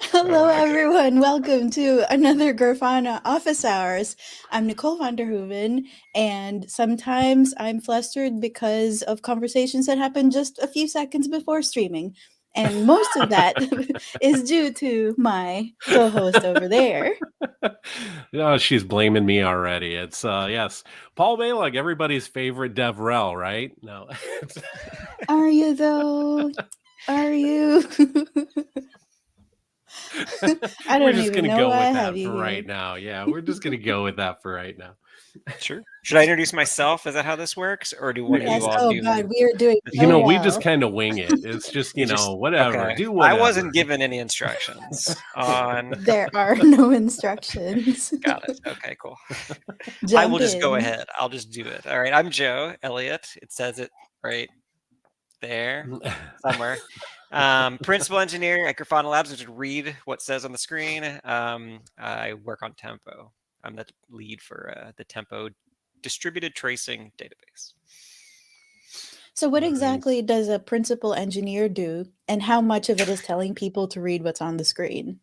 Hello, God. everyone. Welcome to another Grafana Office Hours. I'm Nicole van der Hoeven, and sometimes I'm flustered because of conversations that happen just a few seconds before streaming. And most of that is due to my co-host over there. Oh, she's blaming me already. It's yes, Paul Balogh, everybody's favorite DevRel, right? No, Are you though? Are you? I we're don't just even gonna know go why I with have that you for here. right now. Yeah, we're just gonna go with that for right now. Sure. Should I introduce myself? Is that how this works? Or do one of Yes. you all Oh do God, we are doing the You so know, thing? we just well. kind of wing it. It's just You just, whatever, okay. do I whatever. wasn't given any instructions on. There are no instructions. Got it. Okay, cool. I will Jump just go in. ahead. I'll just do it. All right. I'm Joe Elliott. It says it right there somewhere. Principal engineer at Grafana Labs, which would read what says on the screen. I work on Tempo. I'm the lead for the Tempo distributed tracing database. So, what Nice. exactly does a principal engineer do, and how much of it is telling people to read what's on the screen?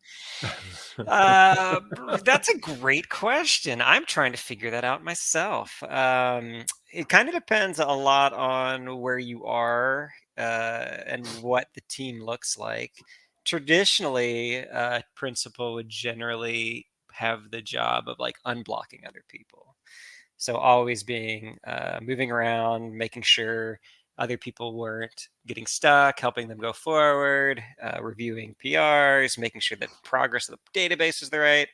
That's a great question. I'm trying to figure that out myself. It kind of depends a lot on where you are and what the team looks like. Traditionally, a principal would generally have the job of like unblocking other people. So always being moving around, making sure other people weren't getting stuck, helping them go forward, reviewing PRs, making sure that progress of the database is the right,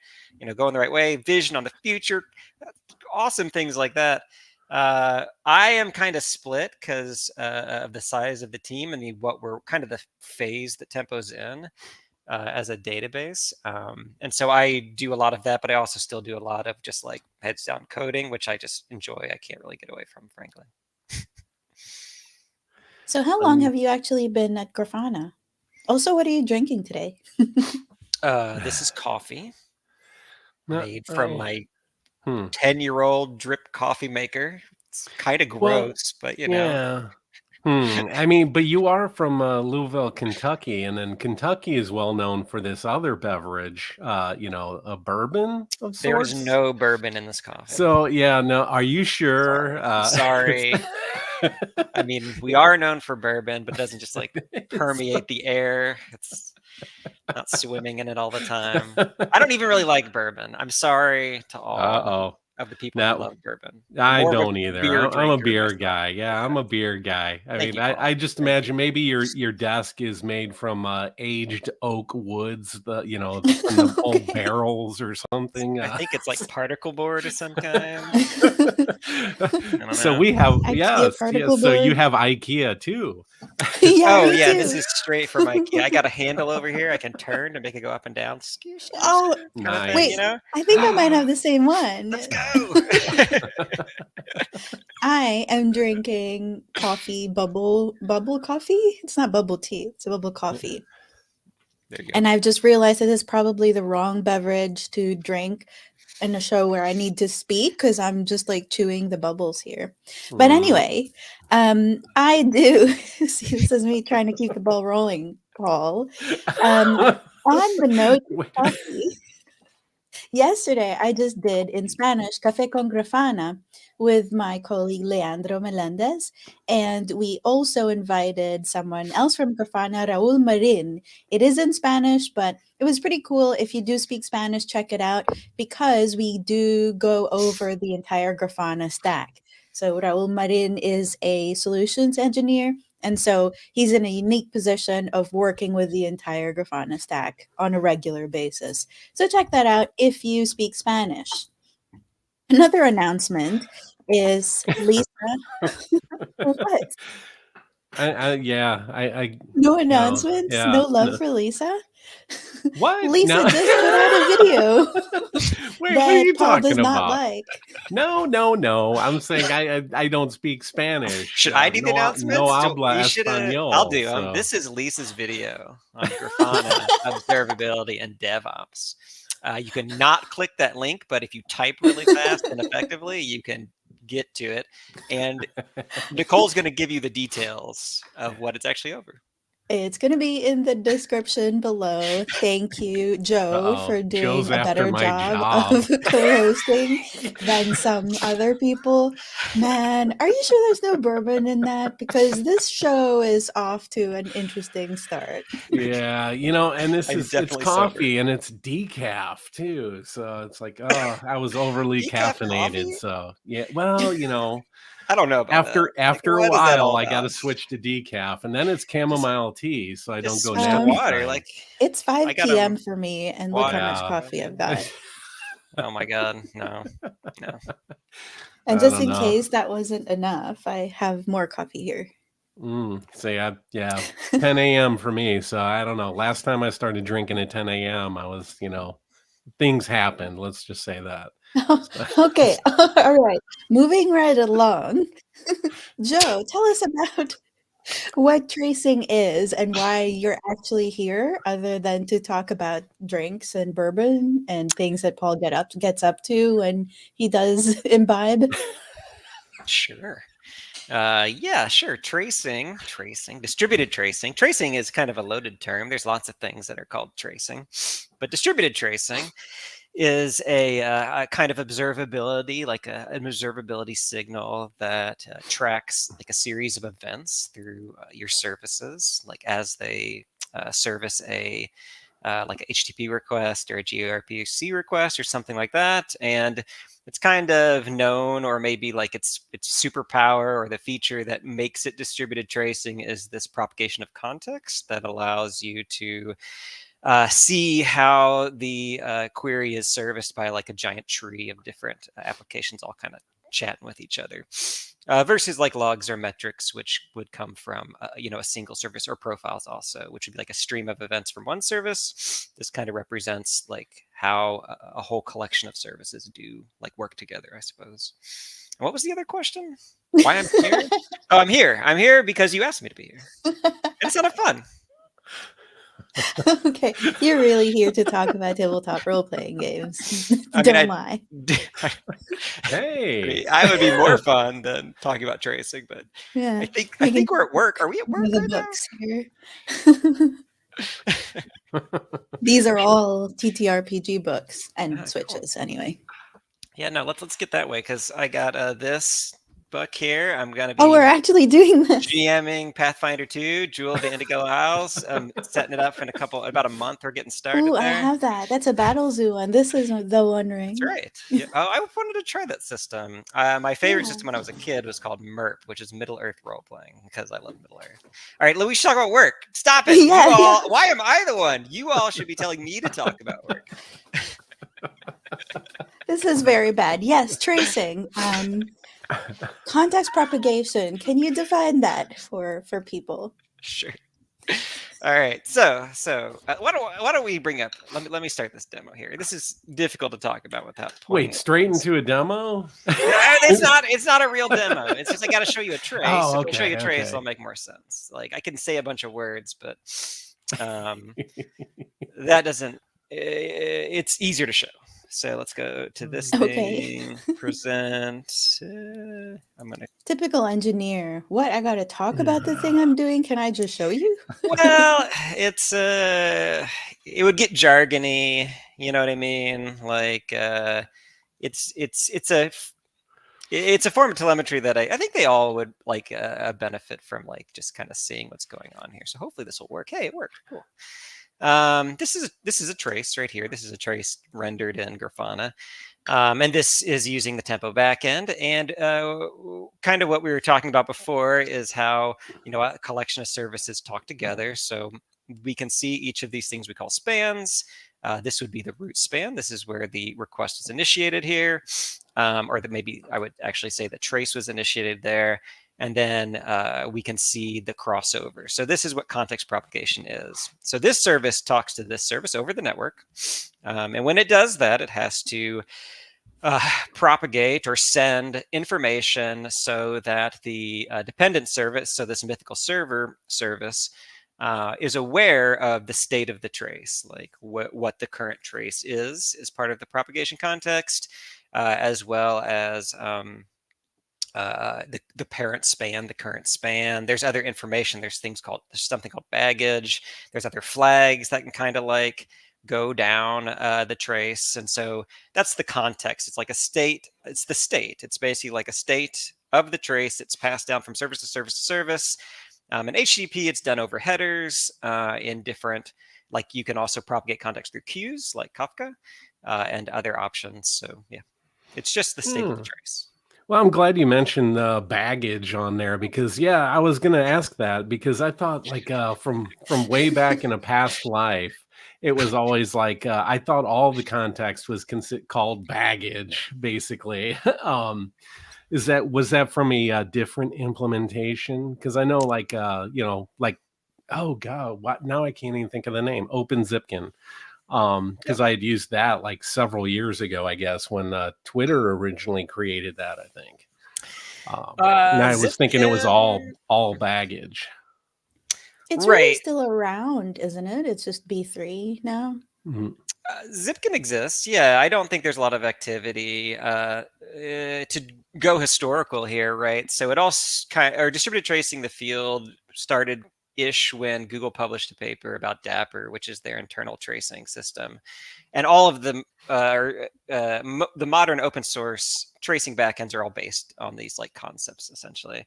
going the right way, vision on the future, awesome things like that. I am kind of split because of the size of the team and what we're kind of the phase that Tempo's in. As a database. And so I do a lot of that, but I also still do a lot of just like heads down coding, which I just enjoy. I can't really get away from, frankly. So, how long have you actually been at Grafana? Also, what are you drinking today? This is coffee No, made from my hmm. 10-year-old drip coffee maker. It's kind of Well, gross, but yeah. I mean, but you are from Louisville, Kentucky, and then Kentucky is well known for this other beverage, a bourbon of there is sorts. no bourbon in this coffee. So, yeah, no, are you sure? Sorry. I mean, we are known for bourbon, but it doesn't just like permeate the air. It's not swimming in it all the time. I don't even really like bourbon. I'm sorry to all of the people who love bourbon. I'm I more of a don't either. beer I'm a drinker beer myself. guy. Yeah, I'm a beer guy. I Thank mean, you, Paul. I just imagine maybe your desk is made from aged oak woods, from the old Okay. barrels or something. I think it's like particle board of some kind. I don't So know. we have IKEA yes, yes. particle So you board. have IKEA too. Yeah, Oh me yeah, too. this is straight from IKEA. I got a handle over here. I can turn to make it go up and down. Skew, skew, Oh, skew, kind of thing, wait. Nice. I think I might have the same one. Let's go. I am drinking coffee, bubble coffee. It's not bubble tea. It's a bubble coffee. There you go. And I've just realized that is probably the wrong beverage to drink in a show where I need to speak because I'm just like chewing the bubbles here. But anyway, I do. See, this is me trying to keep the ball rolling, Paul. On the note of Wait. coffee, yesterday I just did in Spanish Café con Grafana with my colleague Leandro Melendez, and we also invited someone else from Grafana, Raul Marin. It is in Spanish, but it was pretty cool. If you do speak Spanish, check it out because we do go over the entire Grafana stack. So Raul Marin is a solutions engineer, and so he's in a unique position of working with the entire Grafana stack on a regular basis. So check that out if you speak Spanish. Another announcement is Lisa. What? No announcements? Yeah. No love for Lisa? What? Lisa No. just put out a video Wait, what are that you Paul does talking not about? like. No. I'm saying I don't speek Spanish. Should I do the No announcements? habla You should. I'll español. do them. So. This is Lisa's video on Grafana observability and DevOps. You can not click that link, but if you type really fast and effectively, you can get to it. And Nicole's going to give you the details of what it's actually over. It's going to be in the description below. Thank you, Joe, Uh-oh. for Joe's doing a after better my job job. of co-hosting than some other people. Man, are you sure there's no bourbon in that? Because this show is off to an interesting start. Yeah, and I'm it's definitely sober. coffee and it's decaf too. So it's like, oh, I was overly Decaf caffeinated. coffee? So yeah, well, I don't know about that. Like, after a what is that while all I got to about? switch to decaf, and then it's Just chamomile tea, so I don't just go switch to next Um, water. time. Like, it's I 5 got p.m. for me, and look how water. much Yeah. coffee I've got. Oh my god, no, no. And I just don't in know. case that wasn't enough, I have more coffee here. Yeah, 10 a.m. for me. So I don't know. Last time I started drinking at 10 a.m., I was, things happened. Let's just say that. So, Okay, all right. Moving right along. Joe, tell us about what tracing is and why you're actually here, other than to talk about drinks and bourbon and things that Paul gets up to when he does imbibe. Sure. Yeah, sure. Distributed tracing. Tracing is kind of a loaded term. There's lots of things that are called tracing, but distributed tracing is a kind of observability, like an observability signal that tracks like a series of events through your services, like as they service a like a HTTP request or a gRPC request or something like that, and it's kind of known, or maybe like its superpower or the feature that makes it distributed tracing is this propagation of context that allows you to see how the query is serviced by like a giant tree of different applications all kind of chatting with each other, versus like logs or metrics, which would come from a single service, or profiles also, which would be like a stream of events from one service. This kind of represents like how a whole collection of services do like work together, I suppose. And what was the other question? Why I'm here? Oh, I'm here. I'm here because you asked me to be here. It's a lot of fun. Okay, you're really here to talk about tabletop role-playing games. I mean, Don't lie. hey. I would be more fun than talking about tracing, but Yeah, I we can think we're talk at work. Are we at about work the right books here. These are all TTRPG books and Cool. switches anyway. Yeah, no, let's get that way, because I got this book here. I'm gonna Oh, we're be actually doing this. GMing Pathfinder 2, Jewel of the Indigo Isles. Setting it up in about a month. We're getting started Ooh, I there. have that. That's a Battle Zoo one. This is the One That's Ring. right. Yeah. Oh, I wanted to try that system. My favorite Yeah. system when I was a kid was called MERP, which is Middle Earth Role Playing, because I love Middle Earth. All right, we should talk about work. Stop it. Yeah, You all. yeah. Why am I the one? You all should be telling me to talk about work. This is very bad. Yes, tracing. Context propagation. Can you define that for people? Sure. All right. So why don't we bring up? Let me start this demo here. This is difficult to talk about without pointing. Wait, straight into a demo? It's not a real demo. It's just I got to show you a trace. Oh, If I show you a trace, okay. it'll make more sense. Like, I can say a bunch of words, but that doesn't. It's easier to show. So let's go to this Okay. thing. Present. I'm gonna. Typical engineer. What? I got to talk about the thing I'm doing? Can I just show you? Well, it's it would get jargony. You know what I mean? Like, it's a form of telemetry that I think they all would like benefit from, like just kind of seeing what's going on here. So hopefully this will work. Hey, it worked. Cool. This is a trace right here. This is a trace rendered in Grafana. And this is using the Tempo backend. And kind of what we were talking about before is how, a collection of services talk together. So we can see each of these things we call spans. This would be the root span. This is where the request is initiated here. Or that maybe I would actually say the trace was initiated there. And then we can see the crossover. So this is what context propagation is. So this service talks to this service over the network. And when it does that, it has to propagate or send information so that the dependent service, so this mythical server service, is aware of the state of the trace, like what the current trace is part of the propagation context, as well as the parent span, the current span. There's other information. There's something called baggage. There's other flags that can kind of like go down the trace. And so that's the context. It's like a state. It's the state. It's basically like a state of the trace. It's passed down from service to service to service. In HTTP, it's done over headers in different, like you can also propagate context through queues like Kafka and other options. So yeah, it's just the state of the trace. Well, I'm glad you mentioned baggage on there because yeah, I was going to ask that because I thought like from way back in a past life, it was always like I thought all the context was called baggage basically. Was that from a different implementation? Because I know like like oh god, what now I can't even think of the name. OpenZipkin. Because I had used that like several years ago, I guess, when Twitter originally created that, I think. And I was thinking it was all baggage. It's really Right. still around, isn't it? It's just B3 now. Mhm. Zipkin exists. Yeah, I don't think there's a lot of activity to go historical here, right? So it all or distributed tracing the field started ish when Google published a paper about Dapper, which is their internal tracing system, and all of them the modern open source tracing backends are all based on these like concepts essentially.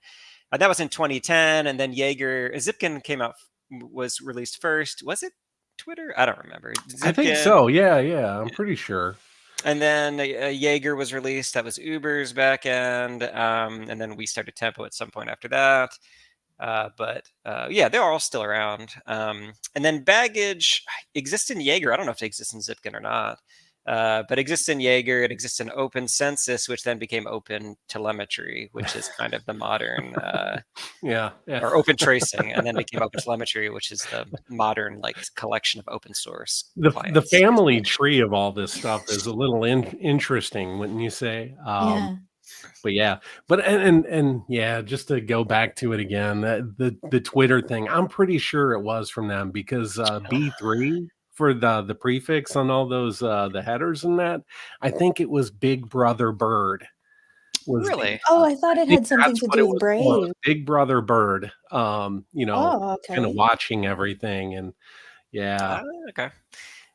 That was in 2010, and then Zipkin was released first. Was it Twitter? I don't remember. I think Zipkin, so. Yeah, I'm pretty sure. and then Jaeger was released. That was Uber's backend, and then we started Tempo at some point after that. But yeah, they're all still around. And then Baggage exists in Jaeger. I don't know if it exists in Zipkin or not. But exists in Jaeger. It exists in Open Census, which then became Open Telemetry, which is kind of the modern yeah. or Open Tracing, and then became Open Telemetry, which is the modern like collection of open source The clients. family tree of all this stuff is a little interesting, wouldn't you say? Yeah. But yeah, but and yeah, just to go back to it again, the Twitter thing, I'm pretty sure it was from them because B3 for the prefix on all those the headers and that, I think it was Big Brother Bird. Really? Oh, I thought I it think had something that's to what it do with was called, Brave. Big Brother Bird. Oh, Kind of okay. watching everything and yeah, Okay.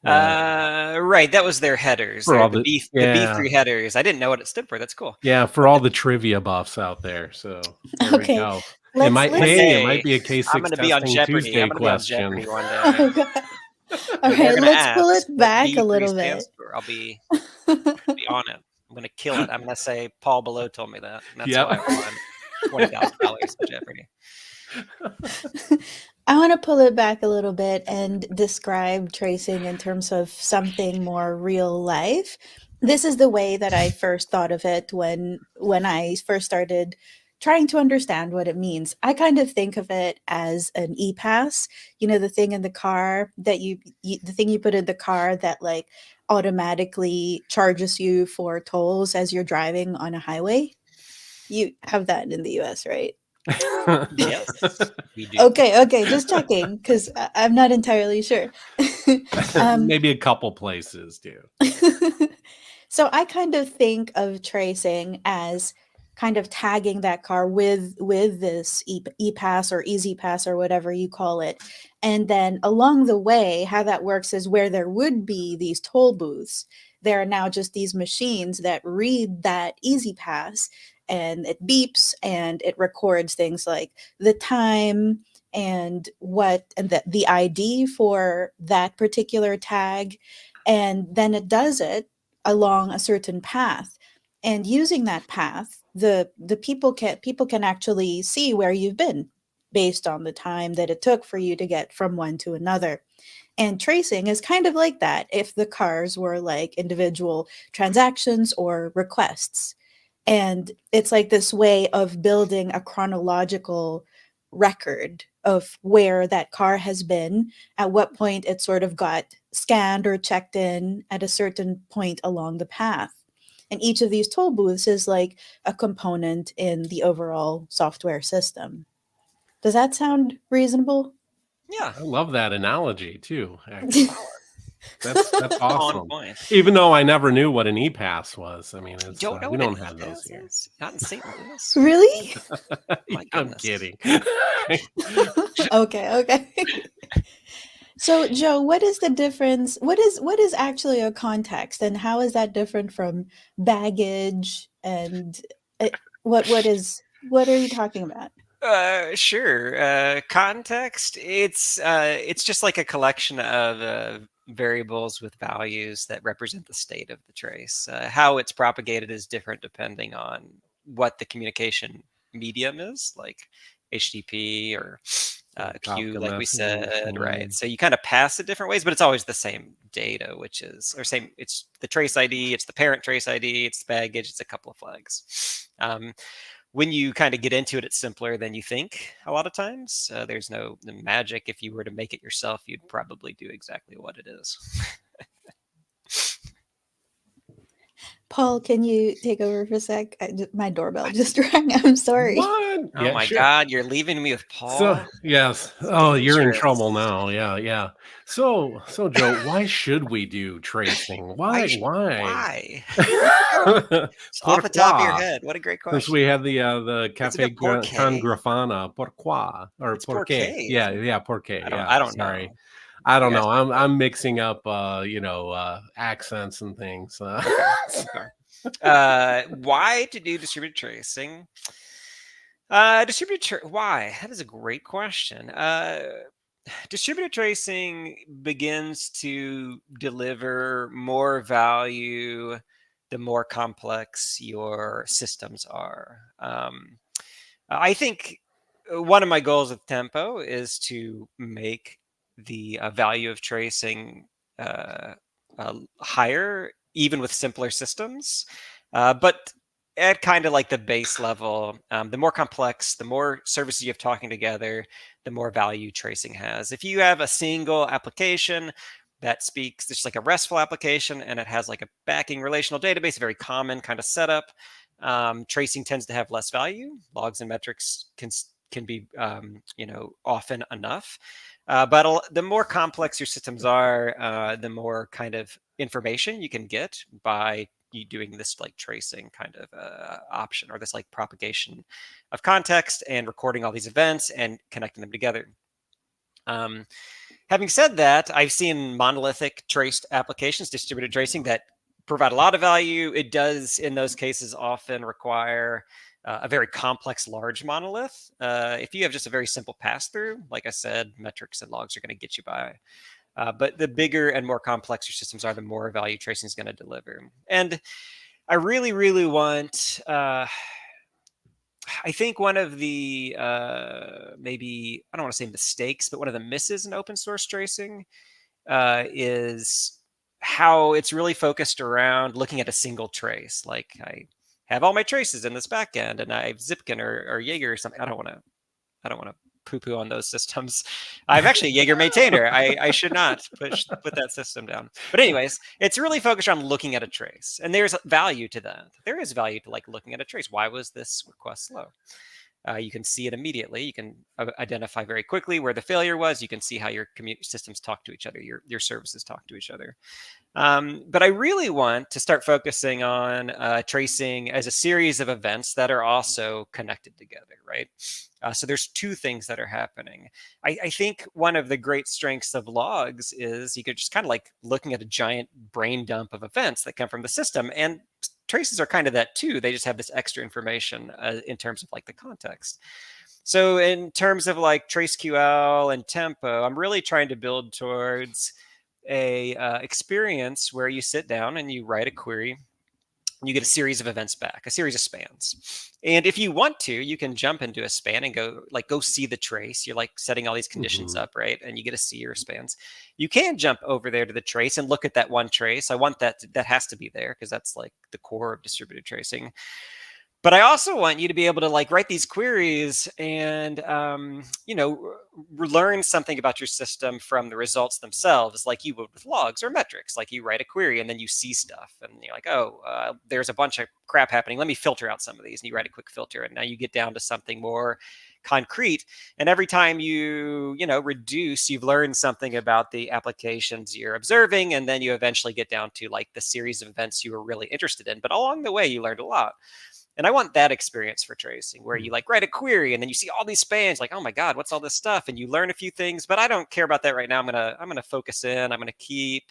yeah, Right. That was their headers. for They're all the the yeah. B3 headers. I didn't know what it stood for. That's cool. Yeah, for all the trivia buffs out there. So there we Okay. go. Let's One It might day, be a I'm K6 going to be on testing Jeopardy. I'm Tuesday going to be on question. Jeopardy one day. Oh god. All When they're right, going to let's pull it ask what back a B3 little stands bit. for, I'll be on it. I'm going to kill it. I'm going to say Paul Balogh told me that. And that's why Yep. I won $20,000 in Jeopardy. I want to pull it back a little bit and describe tracing in terms of something more real life. This is the way that I first thought of it when I first started trying to understand what it means. I kind of think of it as an e-pass, the thing in the car that the thing you put in the car that like automatically charges you for tolls as you're driving on a highway. You have that in the US, right? Yes, we do. Okay, just checking because I'm not entirely sure. um, Maybe a couple places do. so I kind of think of tracing as kind of tagging that car with this e-pass or easy pass or whatever you call it, and then along the way, how that works is where there would be these toll booths, there are now just these machines that read that easy pass, and it beeps and it records things like the time and the ID for that particular tag, and then it does it along a certain path, and using that path the people can actually see where you've been based on the time that it took for you to get from one to another. And tracing is kind of like that if the cars were like individual transactions or requests. And it's like this way of building a chronological record of where that car has been, at what point it sort of got scanned or checked in at a certain point along the path. And each of these toll booths is like a component in the overall software system. Does that sound reasonable? Yeah. I love that analogy too, It's actually. power. That's On awesome. point. Even though I never knew what an ePass was. I mean, You it's don't know we what an don't have those e-pass here. is? Not in St. Louis? Really? My I'm goodness. kidding. Okay. So, Joe, what is the difference? What is actually a context, and how is that different from baggage? And what are you talking about? Sure. Context. It's just like a collection of variables with values that represent the state of the trace. How it's propagated is different depending on what the communication medium is, like HTTP or Q, Kafka like we messaging said, right? machine. So you kind of pass it different ways, but it's always the same data, which is or same. It's the trace ID, it's the parent trace ID, it's the baggage, it's a couple of flags. When you kind of get into it, it's simpler than you think a lot of times. There's no magic. If you were to make it yourself, you'd probably do exactly what it is. Paul, can you take over for a sec? My doorbell just rang. I'm sorry. What? Oh Yeah, my sure. God, you're leaving me with So Paul? yes. It's Oh, you're in dangerous. trouble now. Yeah. So Joe, why should we do tracing? Why? Why? Why? Just off the top of your Pourquoi? head. What a great Since we question. have the Is it a Cafe Con porqué? Grafana, pourquoi or It's pourquoi? porqué, Yeah, isn't it? yeah, pourquoi. Yeah, I don't sorry. know. I don't You ask know. my boy. I'm mixing up accents and things. Okay. Okay. Why to do distributed tracing? Why? That is a great question. Distributed tracing begins to deliver more value the more complex your systems are. I think one of my goals with Tempo is to make the value of tracing uh, higher, even with simpler systems. But at kind of like the base level, the more complex, the more services you have talking together, the more value tracing has. If you have a single application that speaks, just like a RESTful application, and it has like a backing relational database, a very common kind of setup, tracing tends to have less value. Logs and metrics can be often enough. But the more complex your systems are, the more kind of information you can get by you doing this like tracing kind of option or this like propagation of context and recording all these events and connecting them together. Having said that, I've seen monolithic traced applications, distributed tracing, that provide a lot of value. It does, in those cases, often require a very complex, large monolith. If you have just a very simple pass through, like I said, metrics and logs are going to get you by. But the bigger and more complex your systems are, the more value tracing is going to deliver. And I really, really want. I think one of the maybe I don't want to say mistakes, but one of the misses in open source tracing is how it's really focused around looking at a single trace. Like I have all my traces in this backend, and I have Zipkin or Jaeger or something. I don't want to poo-poo on those systems. I'm actually a Jaeger maintainer. I should not put that system down. But anyways, it's really focused on looking at a trace, and there's value to that. There is value to like looking at a trace. Why was this request slow? You can see it immediately. You can identify very quickly where the failure was. You can see how your systems talk to each other, your services talk to each other. But I really want to start focusing on tracing as a series of events that are also connected together, right? So there's two things that are happening. I think one of the great strengths of logs is you could just kind of like looking at a giant brain dump of events that come from the system, and traces are kind of that too. They just have this extra information in terms of like the context. So in terms of like TraceQL and Tempo, I'm really trying to build towards a experience where you sit down and you write a query. You get a series of events back, a series of spans. And if you want to, you can jump into a span and go see the trace. You're like setting all these conditions up, right? And you get to see your spans. You can jump over there to the trace and look at that one trace. I want that has to be there because that's like the core of distributed tracing. But I also want you to be able to like write these queries and learn something about your system from the results themselves, like you would with logs or metrics. Like you write a query and then you see stuff, and you're like, oh, there's a bunch of crap happening. Let me filter out some of these, and you write a quick filter, and now you get down to something more concrete. And every time you reduce, you've learned something about the applications you're observing, and then you eventually get down to like the series of events you were really interested in. But along the way, you learned a lot. And I want that experience for tracing, where you like write a query and then you see all these spans, like, oh my God, what's all this stuff? And you learn a few things, but I don't care about that right now. I'm gonna focus in. I'm gonna keep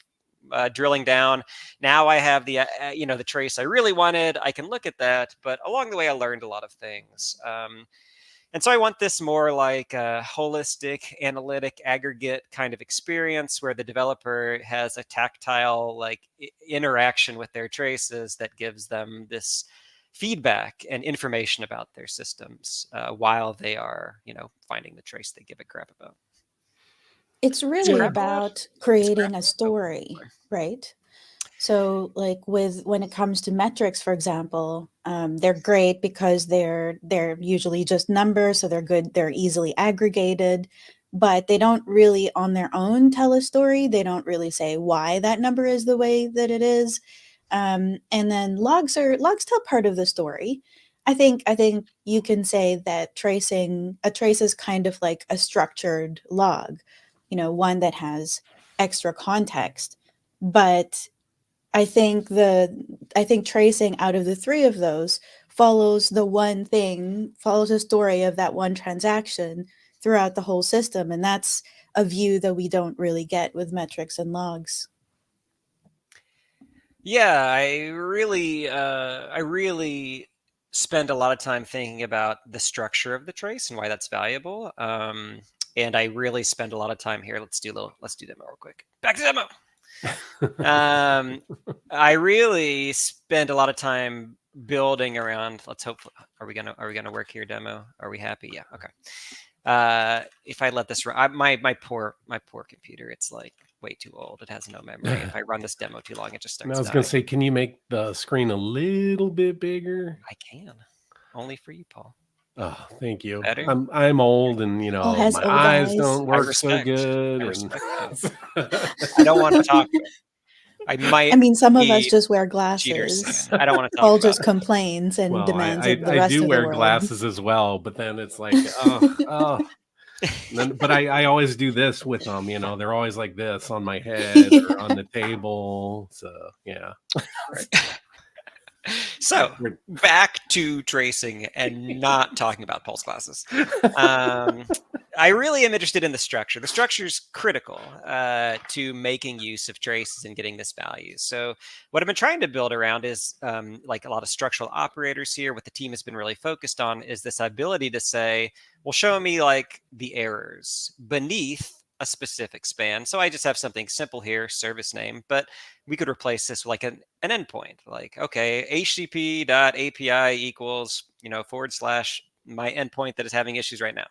drilling down. Now I have the the trace I really wanted. I can look at that, but along the way I learned a lot of things. And so I want this more like a holistic, analytic, aggregate kind of experience where the developer has a tactile like interaction with their traces that gives them this feedback and information about their systems while they are, finding the trace they give a crap about. It's really about creating a story, right? So like when it comes to metrics, for example, they're great because they're usually just numbers, so they're good, they're easily aggregated, but they don't really on their own tell a story. They don't really say why that number is the way that it is. And then logs tell part of the story. I think you can say that a trace is kind of like a structured log, one that has extra context. But I think tracing out of the three of those follows the story of that one transaction throughout the whole system. And that's a view that we don't really get with metrics and logs. Yeah, I really spend a lot of time thinking about the structure of the trace and why that's valuable. And I really spend a lot of time here. Let's do demo real quick. Back to demo. I really spend a lot of time building around. Let's hope. Are we gonna work here? Demo. Are we happy? Yeah. Okay. If I let this run, my poor computer, it's like way too old. It has no memory. If I run this demo too long, it just starts. And I was dying. going to say, can you make the screen a little bit bigger? I can. Only for you, Paul. Oh, thank you. Better? I'm old, and Paul has my old eyes eyes. don't I work so respect. good. I And respect that. I don't want to talk. I might I mean, some of us be just wear cheaters. glasses. I don't want to talk Paul about just it. complains and well, demands of the I rest do of the wear world. glasses as well, but then it's like, oh. But I always do this with them, they're always like this on my head or on the table. So yeah. Right. So back to tracing and not talking about pulse classes. I really am interested in the structure. The structure is critical to making use of traces and getting this value. So what I've been trying to build around is like a lot of structural operators here. What the team has been really focused on is this ability to say, well, show me like the errors beneath a specific span. So I just have something simple here, service name, but we could replace this with like an endpoint, like, okay, http.api equals, / my endpoint that is having issues right now.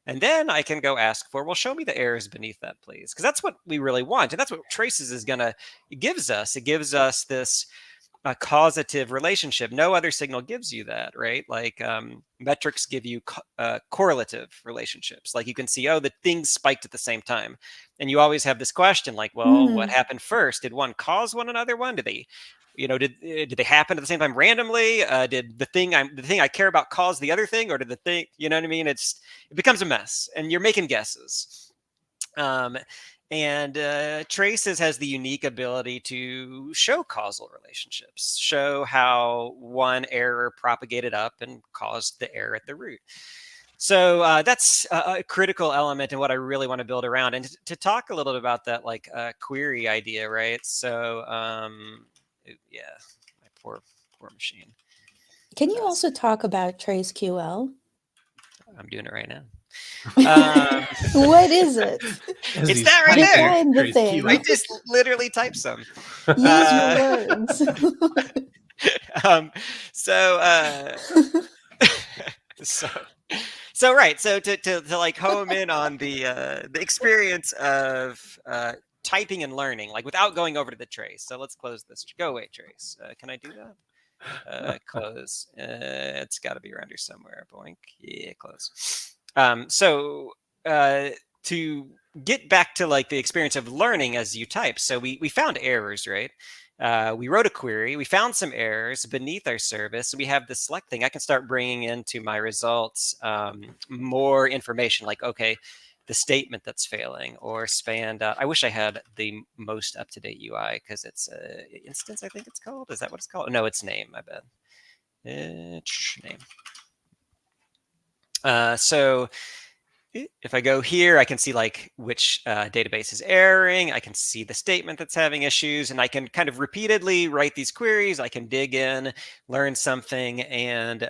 And then I can go ask for, well, show me the errors beneath that, please. Because that's what we really want. And that's what traces is it gives us. It gives us this causative relationship. No other signal gives you that, right? Like metrics give you correlative relationships. Like you can see, oh, the things spiked at the same time. And you always have this question like, well, what happened first? Did one cause one another one? Did they, did they happen at the same time randomly? Did the thing I care about cause the other thing, or did the thing, you know what I mean? It becomes a mess, and you're making guesses. And Traces has the unique ability to show causal relationships, show how one error propagated up and caused the error at the root. So that's a critical element in what I really want to build around. And to talk a little bit about that, like query idea, right? So yeah, my poor machine. Can you also talk about TraceQL? I'm doing it right now. What is it? It's that right there. Define the thing. I just literally typed some. Use your words. So right. So to like home in on the experience of typing and learning, like without going over to the trace. So let's close this. Go away, trace. Can I do that? Close. It's got to be around here somewhere. Boink. Yeah, close. So to get back to like the experience of learning as you type. So we found errors, right? We wrote a query. We found some errors beneath our service. We have the select thing. I can start bringing into my results more information like, okay, the statement that's failing or span. I wish I had the most up-to-date UI because it's instance, I think it's called. Is that what it's called? No, it's name, I bet. It's name. So if I go here, I can see like which database is erroring. I can see the statement that's having issues, and I can kind of repeatedly write these queries. I can dig in, learn something, and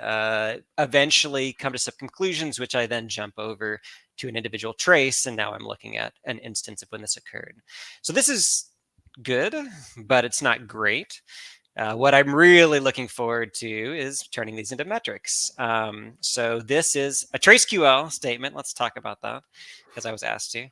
eventually come to some conclusions, which I then jump over to an individual trace. And now I'm looking at an instance of when this occurred. So this is good, but it's not great. What I'm really looking forward to is turning these into metrics. So this is a TraceQL statement. Let's talk about that because I was asked to.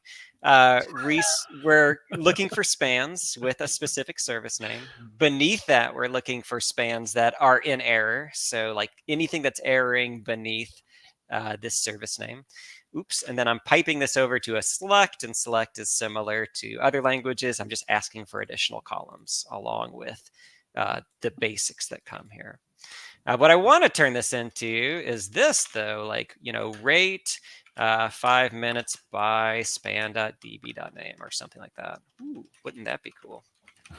We're looking for spans with a specific service name. Beneath that, we're looking for spans that are in error. So like anything that's erroring beneath this service name. Oops. And then I'm piping this over to a select, and select is similar to other languages. I'm just asking for additional columns along with the basics that come here. What I want to turn this into is this, though, like, rate 5 minutes by span.db.name or something like that. Ooh, wouldn't that be cool?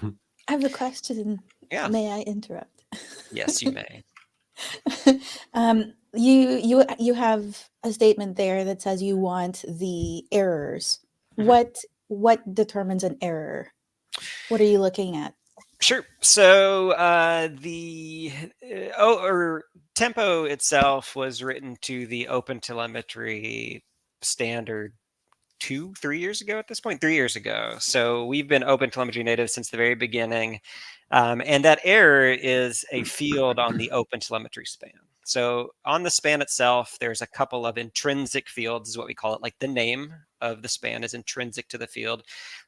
I have a question. Yeah. May I interrupt? Yes, you may. You have a statement there that says you want the errors. What determines an error? What are you looking at? Sure. So Tempo itself was written to the OpenTelemetry standard 3 years ago at this point, 3 years ago. So we've been OpenTelemetry native since the very beginning. And that error is a field on the OpenTelemetry span. So on the span itself, there's a couple of intrinsic fields, is what we call it. Like the name of the span is intrinsic to the field.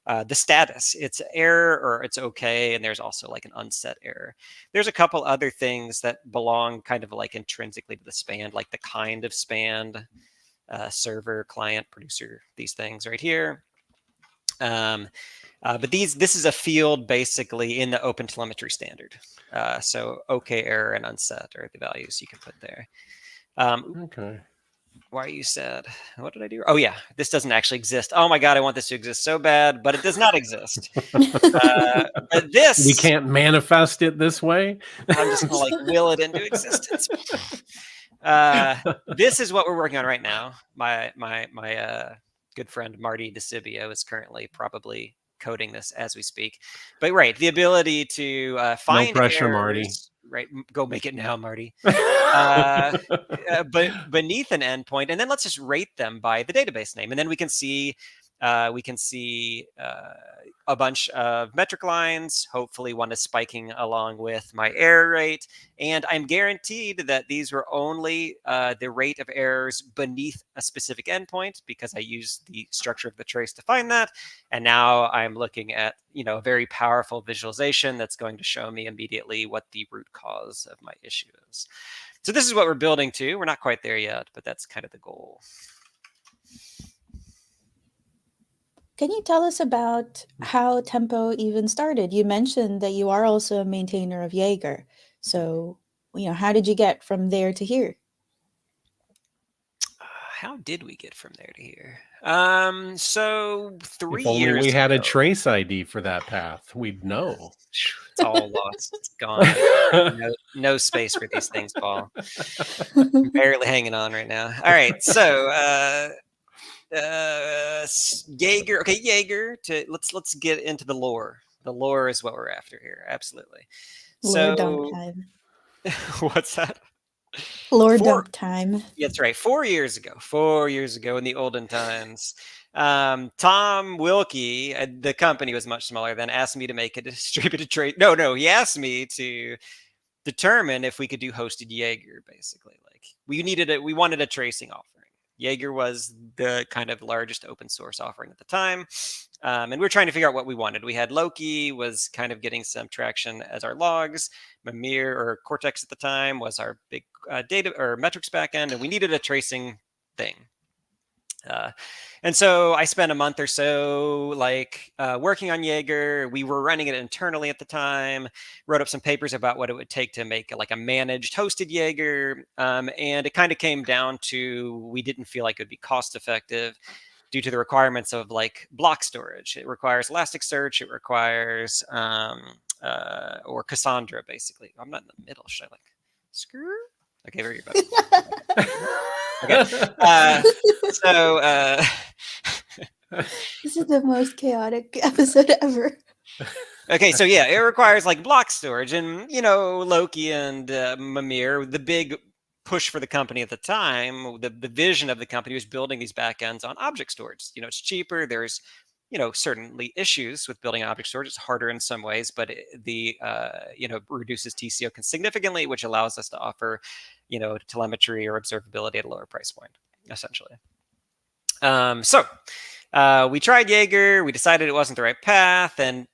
The status, it's error or it's okay. And there's also like an unset error. There's a couple other things that belong kind of like intrinsically to the span, like the kind of span, server, client, producer, these things right here. But this is a field basically in the OpenTelemetry standard. So OK, error, and unset are the values you can put there. Okay. Why you said, what did I do? Oh yeah, this doesn't actually exist. Oh my God, I want this to exist so bad, but it does not exist. But this, we can't manifest it this way. I'm just gonna like will it into existence. This is what we're working on right now. My good friend Marty DeCibio is currently probably coding this as we speak. But right, the ability to find no pressure, errors, Marty. Right, go make it now, Marty. But beneath an endpoint, and then let's just rate them by the database name, and then we can see a bunch of metric lines. Hopefully one is spiking along with my error rate. And I'm guaranteed that these were only the rate of errors beneath a specific endpoint because I used the structure of the trace to find that. And now I'm looking at, a very powerful visualization that's going to show me immediately what the root cause of my issue is. So this is what we're building to. We're not quite there yet, but that's kind of the goal. Can you tell us about how Tempo even started? You mentioned that you are also a maintainer of Jaeger. So, how did you get from there to here? How did we get from there to here? So 3 if only years we had ago, a trace ID for that path, we'd know. It's all lost. It's gone. No space for these things, Paul. I'm barely hanging on right now. All right, so Jaeger. Okay, Jaeger. Let's get into the lore. The lore is what we're after here. Absolutely. Lore So dump time. what's that? Lore dump time. Yeah, that's right. 4 years ago. 4 years ago in the olden times. Tom Wilkie, the company was much smaller then, asked me to make a distributed trace. No, he asked me to determine if we could do hosted Jaeger, basically. Like we wanted a tracing offering. Jaeger was the kind of largest open source offering at the time. And we were trying to figure out what we wanted. We had Loki was kind of getting some traction as our logs. Mimir or Cortex at the time was our big data or metrics backend, and we needed a tracing thing. And so I spent a month or so working on Jaeger. We were running it internally at the time, wrote up some papers about what it would take to make like a managed hosted Jaeger. And it kind of came down to, we didn't feel like it would be cost effective due to the requirements of like block storage. It requires Elasticsearch. It requires, or Cassandra, basically. I'm not in the middle. Should I like screw? Okay, very good. Okay. So This is the most chaotic episode ever. okay, so yeah, it requires like block storage, and Loki and Mimir, the big push for the company at the time, the vision of the company was building these backends on object storage. It's cheaper. There's certainly issues with building object storage. It's harder in some ways, but reduces TCO significantly, which allows us to offer telemetry or observability at a lower price point, essentially. So we tried Jaeger. We decided it wasn't the right path, and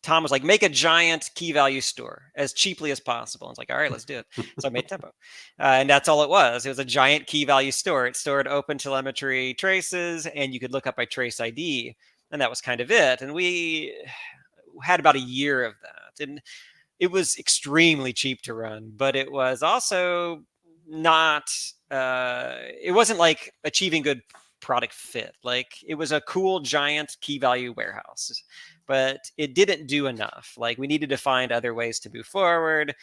Tom was like, make a giant key value store as cheaply as possible. I was like, all right, let's do it. So I made Tempo. And that's all it was. It was a giant key value store. It stored open telemetry traces, and you could look up by trace ID. And that was kind of it. And we had about a year of that. And it was extremely cheap to run, but it was also not, it wasn't like achieving good product fit. Like, it was a cool giant key value warehouse, but it didn't do enough. Like, we needed to find other ways to move forward.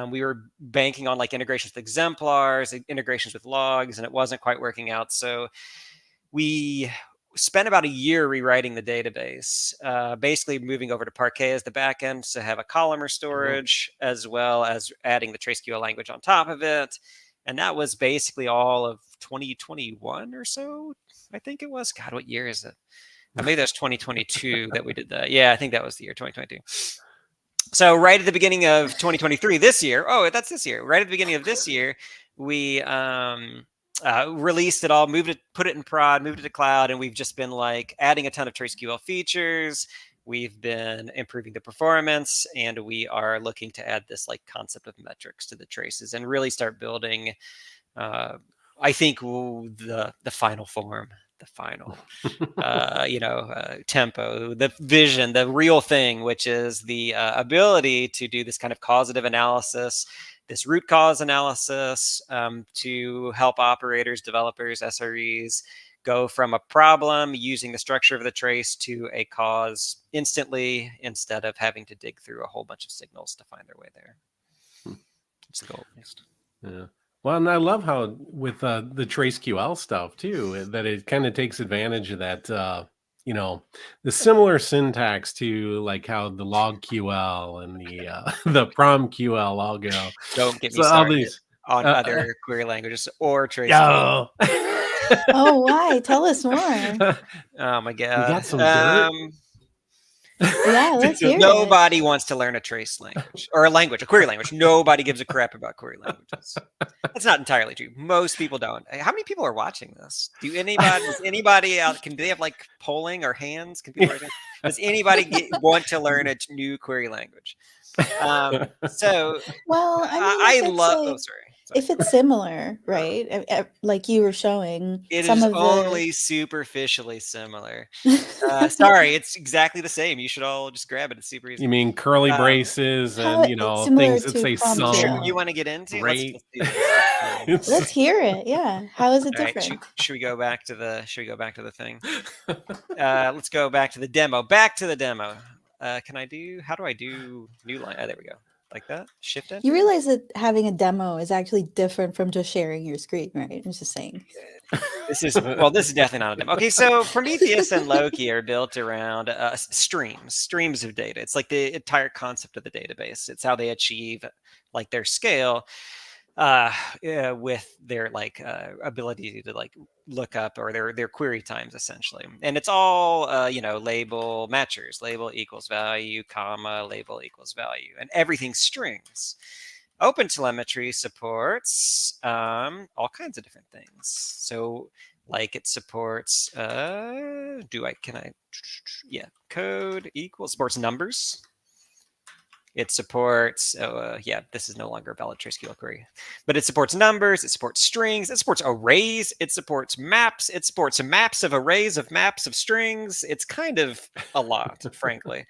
We were banking on like integrations with exemplars, integrations with logs, and it wasn't quite working out. So we spent about a year rewriting the database, basically moving over to Parquet as the backend to have a columnar storage, as well as adding the TraceQL language on top of it. And that was basically all of 2021 or so, I think it was. God, what year is it? Maybe that was 2022 that we did that. Yeah, I think that was the year 2022. So right at the beginning of 2023, this year, that's this year. Right at the beginning of this year, we released it all, put it in prod, moved it to cloud, and we've just been like adding a ton of TraceQL features. We've been improving the performance, and we are looking to add this like concept of metrics to the traces and really start building, I think, the final form, the final, tempo, the vision, the real thing, which is the ability to do this kind of causative analysis, this root cause analysis, to help operators, developers, SREs go from a problem using the structure of the trace to a cause instantly, instead of having to dig through a whole bunch of signals to find their way there. It's the goal, at least. Yeah. Well, and I love how with the TraceQL stuff too, that it kind of takes advantage of that, the similar syntax to like how the LogQL and the the PromQL all go. Don't get me So all started these on other query languages or TraceQL. yo. Oh, why? Tell us more. Oh my god. You got some dirt? Yeah, let's hear it. Nobody wants to learn a trace language or a query language. Nobody gives a crap about query languages. That's not entirely true. Most people don't. How many people are watching this? Does anybody out? Do they have like polling or hands? Can people? Does anybody want to learn a new query language? So, well, I mean, sorry. If it's similar, right? Like you were showing, it some is of only superficially similar. Sorry, it's exactly the same. You should all just grab it. It's super easy. You mean curly braces and things that say some. You want to get into? Let's do this. Let's hear it. Yeah. How is it different? Right, should we go back to the thing? Let's go back to the demo. Back to the demo. How do I do new line? There we go. Like that? Shift enter? You realize that having a demo is actually different from just sharing your screen, right? I'm just saying. This is definitely not a demo. Okay, so Prometheus and Loki are built around streams of data. It's like the entire concept of the database. It's how they achieve like their scale with their ability to like look up, or their query times, essentially. And it's all label matchers, label equals value, comma, label equals value, and everything strings. OpenTelemetry supports all kinds of different things. So like it supports code equals, supports numbers. It supports, this is no longer a valid TraceQL query, but it supports numbers, it supports strings, it supports arrays, it supports maps, it supports maps of arrays of maps of strings. It's kind of a lot, frankly.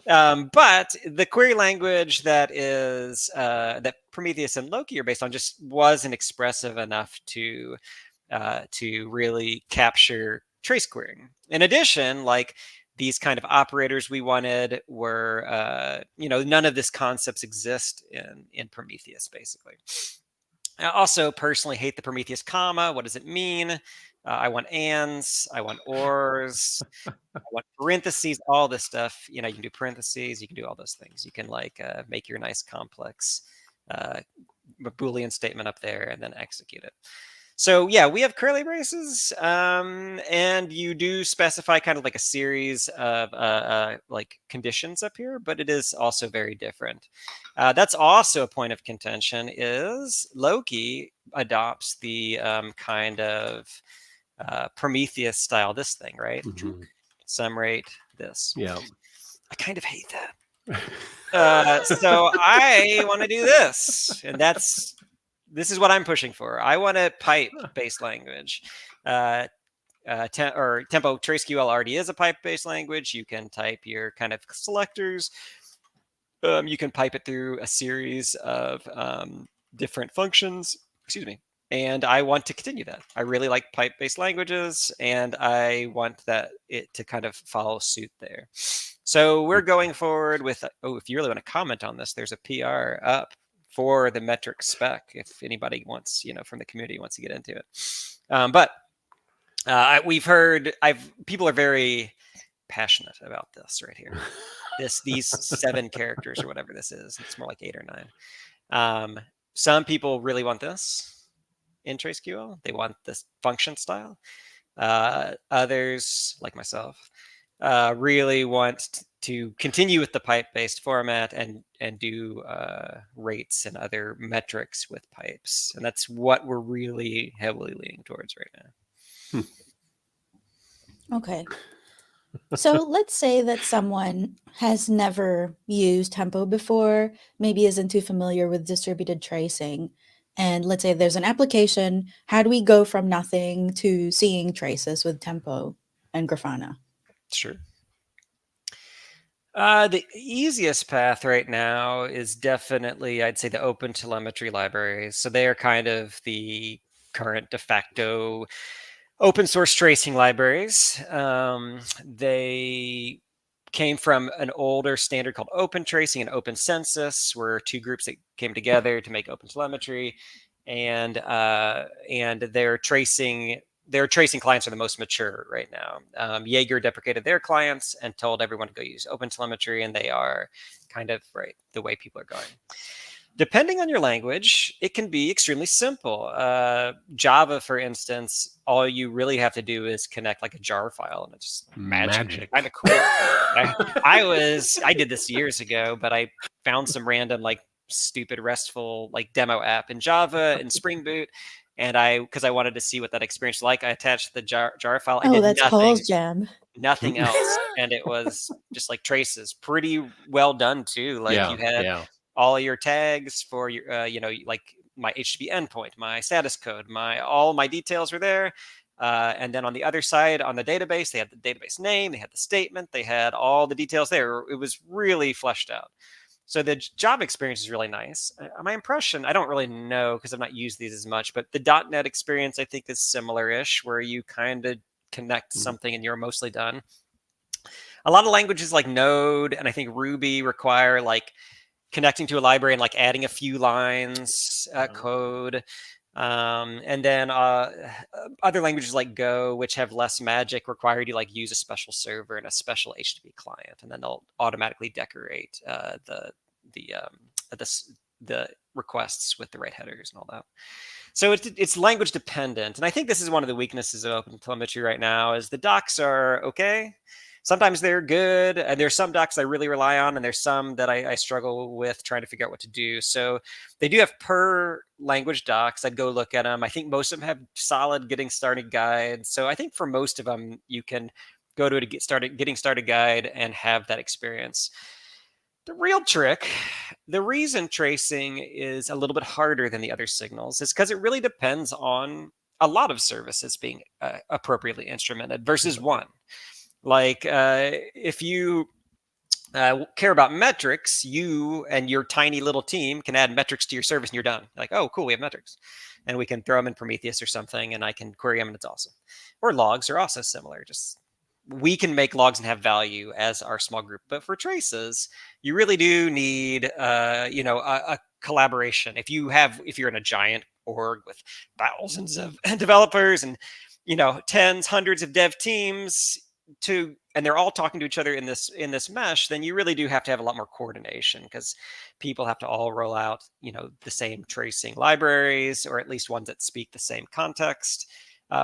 But the query language that is that Prometheus and Loki are based on just wasn't expressive enough to really capture trace querying. In addition, like these kind of operators we wanted were, none of this concepts exist in Prometheus, basically. I also personally hate the Prometheus comma. What does it mean? I want ands, I want ors, I want parentheses, all this stuff. You can do parentheses, you can do all those things. You can like make your nice complex Boolean statement up there and then execute it. So yeah, we have curly braces, and you do specify kind of like a series of like conditions up here, but it is also very different. That's also a point of contention is Loki adopts the kind of Prometheus style, this thing, right? Sum rate, this. Yeah. I kind of hate that. So I want to do this, and this is what I'm pushing for. I want a pipe-based language. Tempo TraceQL already is a pipe-based language. You can type your kind of selectors. You can pipe it through a series of different functions. Excuse me. And I want to continue that. I really like pipe-based languages, and I want it to kind of follow suit there. So we're going forward with, if you really want to comment on this, there's a PR up for the metric spec if anybody wants, from the community wants to get into it. But we've heard, people are very passionate about this right here. These 7 characters or whatever this is. It's more like 8 or 9. Some people really want this in TraceQL. They want this function style. Others, like myself, really want to continue with the pipe-based format and do rates and other metrics with pipes. And that's what we're really heavily leaning towards right now. Okay. So let's say that someone has never used Tempo before, maybe isn't too familiar with distributed tracing. And let's say there's an application. How do we go from nothing to seeing traces with Tempo and Grafana? Sure. The easiest path right now is definitely, I'd say, the open telemetry libraries. So they are kind of the current de facto open source tracing libraries. They came from an older standard called Open Tracing and Open Census, were 2 groups that came together to make open telemetry, and their tracing clients are the most mature right now. Jaeger deprecated their clients and told everyone to go use open telemetry, and they are kind of the way people are going. Depending on your language, it can be extremely simple. Java, for instance, all you really have to do is connect like a jar file, and it's just magic. Kind of cool. I did this years ago, but I found some random like stupid RESTful like demo app in Java and Spring Boot, and because I wanted to see what that experience was like, I attached the jar file. I did that's nothing. Paul's jam. Nothing else, and it was just like traces. Pretty well done too. Like you had all your tags for your, like my HTTP endpoint, my status code, all my details were there. And then on the other side, on the database, they had the database name, they had the statement, they had all the details there. It was really fleshed out. So the job experience is really nice. My impression, I don't really know because I've not used these as much, but the .NET experience I think is similar-ish, where you kind of connect something and you're mostly done. A lot of languages like Node and I think Ruby require like connecting to a library and like adding a few lines code. And then other languages like Go, which have less magic, require you to like use a special server and a special HTTP client, and then they'll automatically decorate the requests with the right headers and all that. So it's language dependent, and I think this is one of the weaknesses of OpenTelemetry right now. Is the docs are okay. Sometimes they're good, and there's some docs I really rely on, and there's some that I struggle with trying to figure out what to do. So they do have per language docs. I'd go look at them. I think most of them have solid getting started guides. So I think for most of them, you can go to a getting started guide and have that experience. The real trick, the reason tracing is a little bit harder than the other signals is because it really depends on a lot of services being appropriately instrumented versus one. Like if you care about metrics, you and your tiny little team can add metrics to your service and you're done. Like, oh, cool, we have metrics. And we can throw them in Prometheus or something and I can query them and it's awesome. Or logs are also similar. Just we can make logs and have value as our small group. But for traces, you really do need, a collaboration. If you're in a giant org with thousands of developers and, tens, hundreds of dev teams, and they're all talking to each other in this mesh, then you really do have to have a lot more coordination because people have to all roll out the same tracing libraries, or at least ones that speak the same context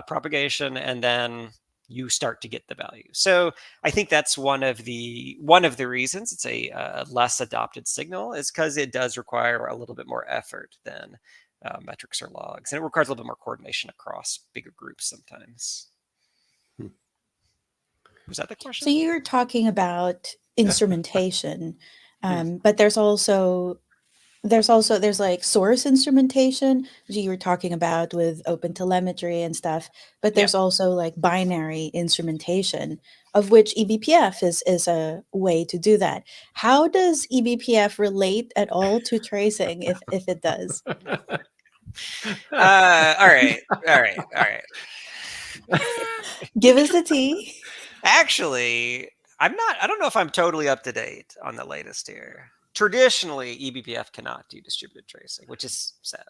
propagation, and then you start to get the value. So I think that's one of the reasons it's a less adopted signal, is because it does require a little bit more effort than metrics or logs, and it requires a little bit more coordination across bigger groups sometimes. Was that the question? So you're talking about instrumentation, but there's like source instrumentation, which you were talking about with open telemetry and stuff. But there's also like binary instrumentation, of which eBPF is a way to do that. How does eBPF relate at all to tracing, if it does? All right. Give us the tea. Actually, I don't know if I'm totally up to date on the latest here. Traditionally, eBPF cannot do distributed tracing, which is sad.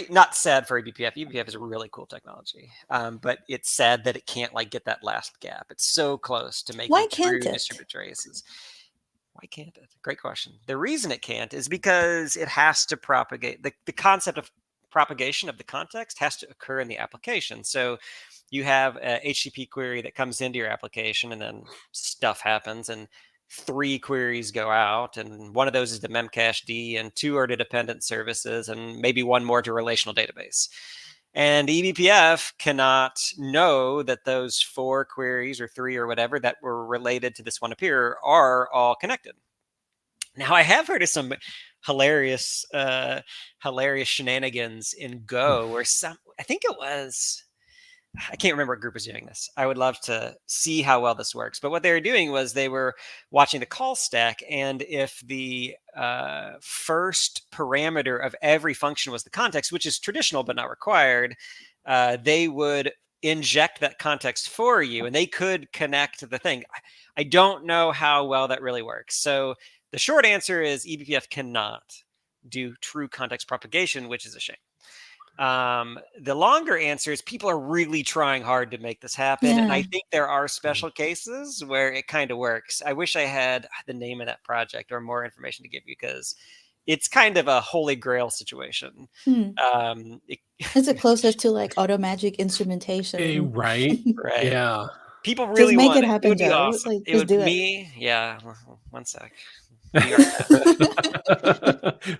Not sad for eBPF. eBPF is a really cool technology, but it's sad that it can't get that last gap. It's so close to making true distributed traces. Why can't it? Great question. The reason it can't is because it has to propagate. The concept of propagation of the context has to occur in the application. So you have a HTTP query that comes into your application and then stuff happens and 3 queries go out, and one of those is to memcached, and 2 are to dependent services, and maybe 1 more to relational database. And eBPF cannot know that those 4 queries or 3 or whatever that were related to this one up here are all connected. Now, I have heard of some hilarious shenanigans in Go where I think it was, I can't remember what group was doing this. I would love to see how well this works. But what they were doing was they were watching the call stack, and if the first parameter of every function was the context, which is traditional but not required, they would inject that context for you, and they could connect the thing. I don't know how well that really works. So the short answer is eBPF cannot do true context propagation, which is a shame. The longer answer is people are really trying hard to make this happen. And I think there are special cases where it kind of works. I wish I had the name of that project or more information to give you, because it's kind of a holy grail situation. Is it closest to like auto magic instrumentation? Right. Yeah. People really just make want it happen, It would be Joe. awesome. Like, It just would do me. Yeah. One sec.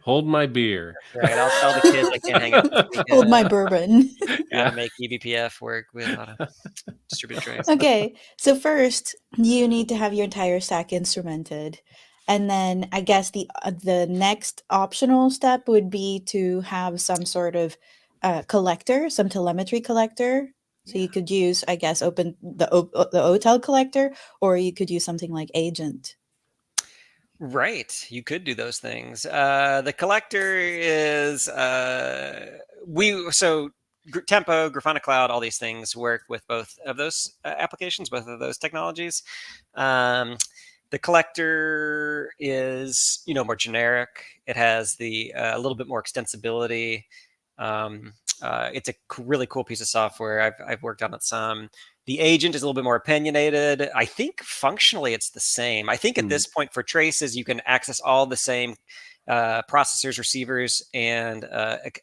Hold my beer. Right. I'll tell the kids I can't hang out this weekend. Hold my bourbon. Gotta make eBPF work with a lot of distributed trace. Okay. So first, you need to have your entire stack instrumented. And then I guess the next optional step would be to have some sort of collector, some telemetry collector. So you could use, I guess, open the OTel collector, or you could use something like agent. Right. You could do those things. The collector is Tempo, Grafana Cloud, all these things work with both of those applications, both of those technologies. The collector is, more generic. It has a little bit more extensibility. It's a really cool piece of software. I've worked on it some. The agent is a little bit more opinionated. I think functionally it's the same. I think at this point for traces, you can access all the same processors, receivers, and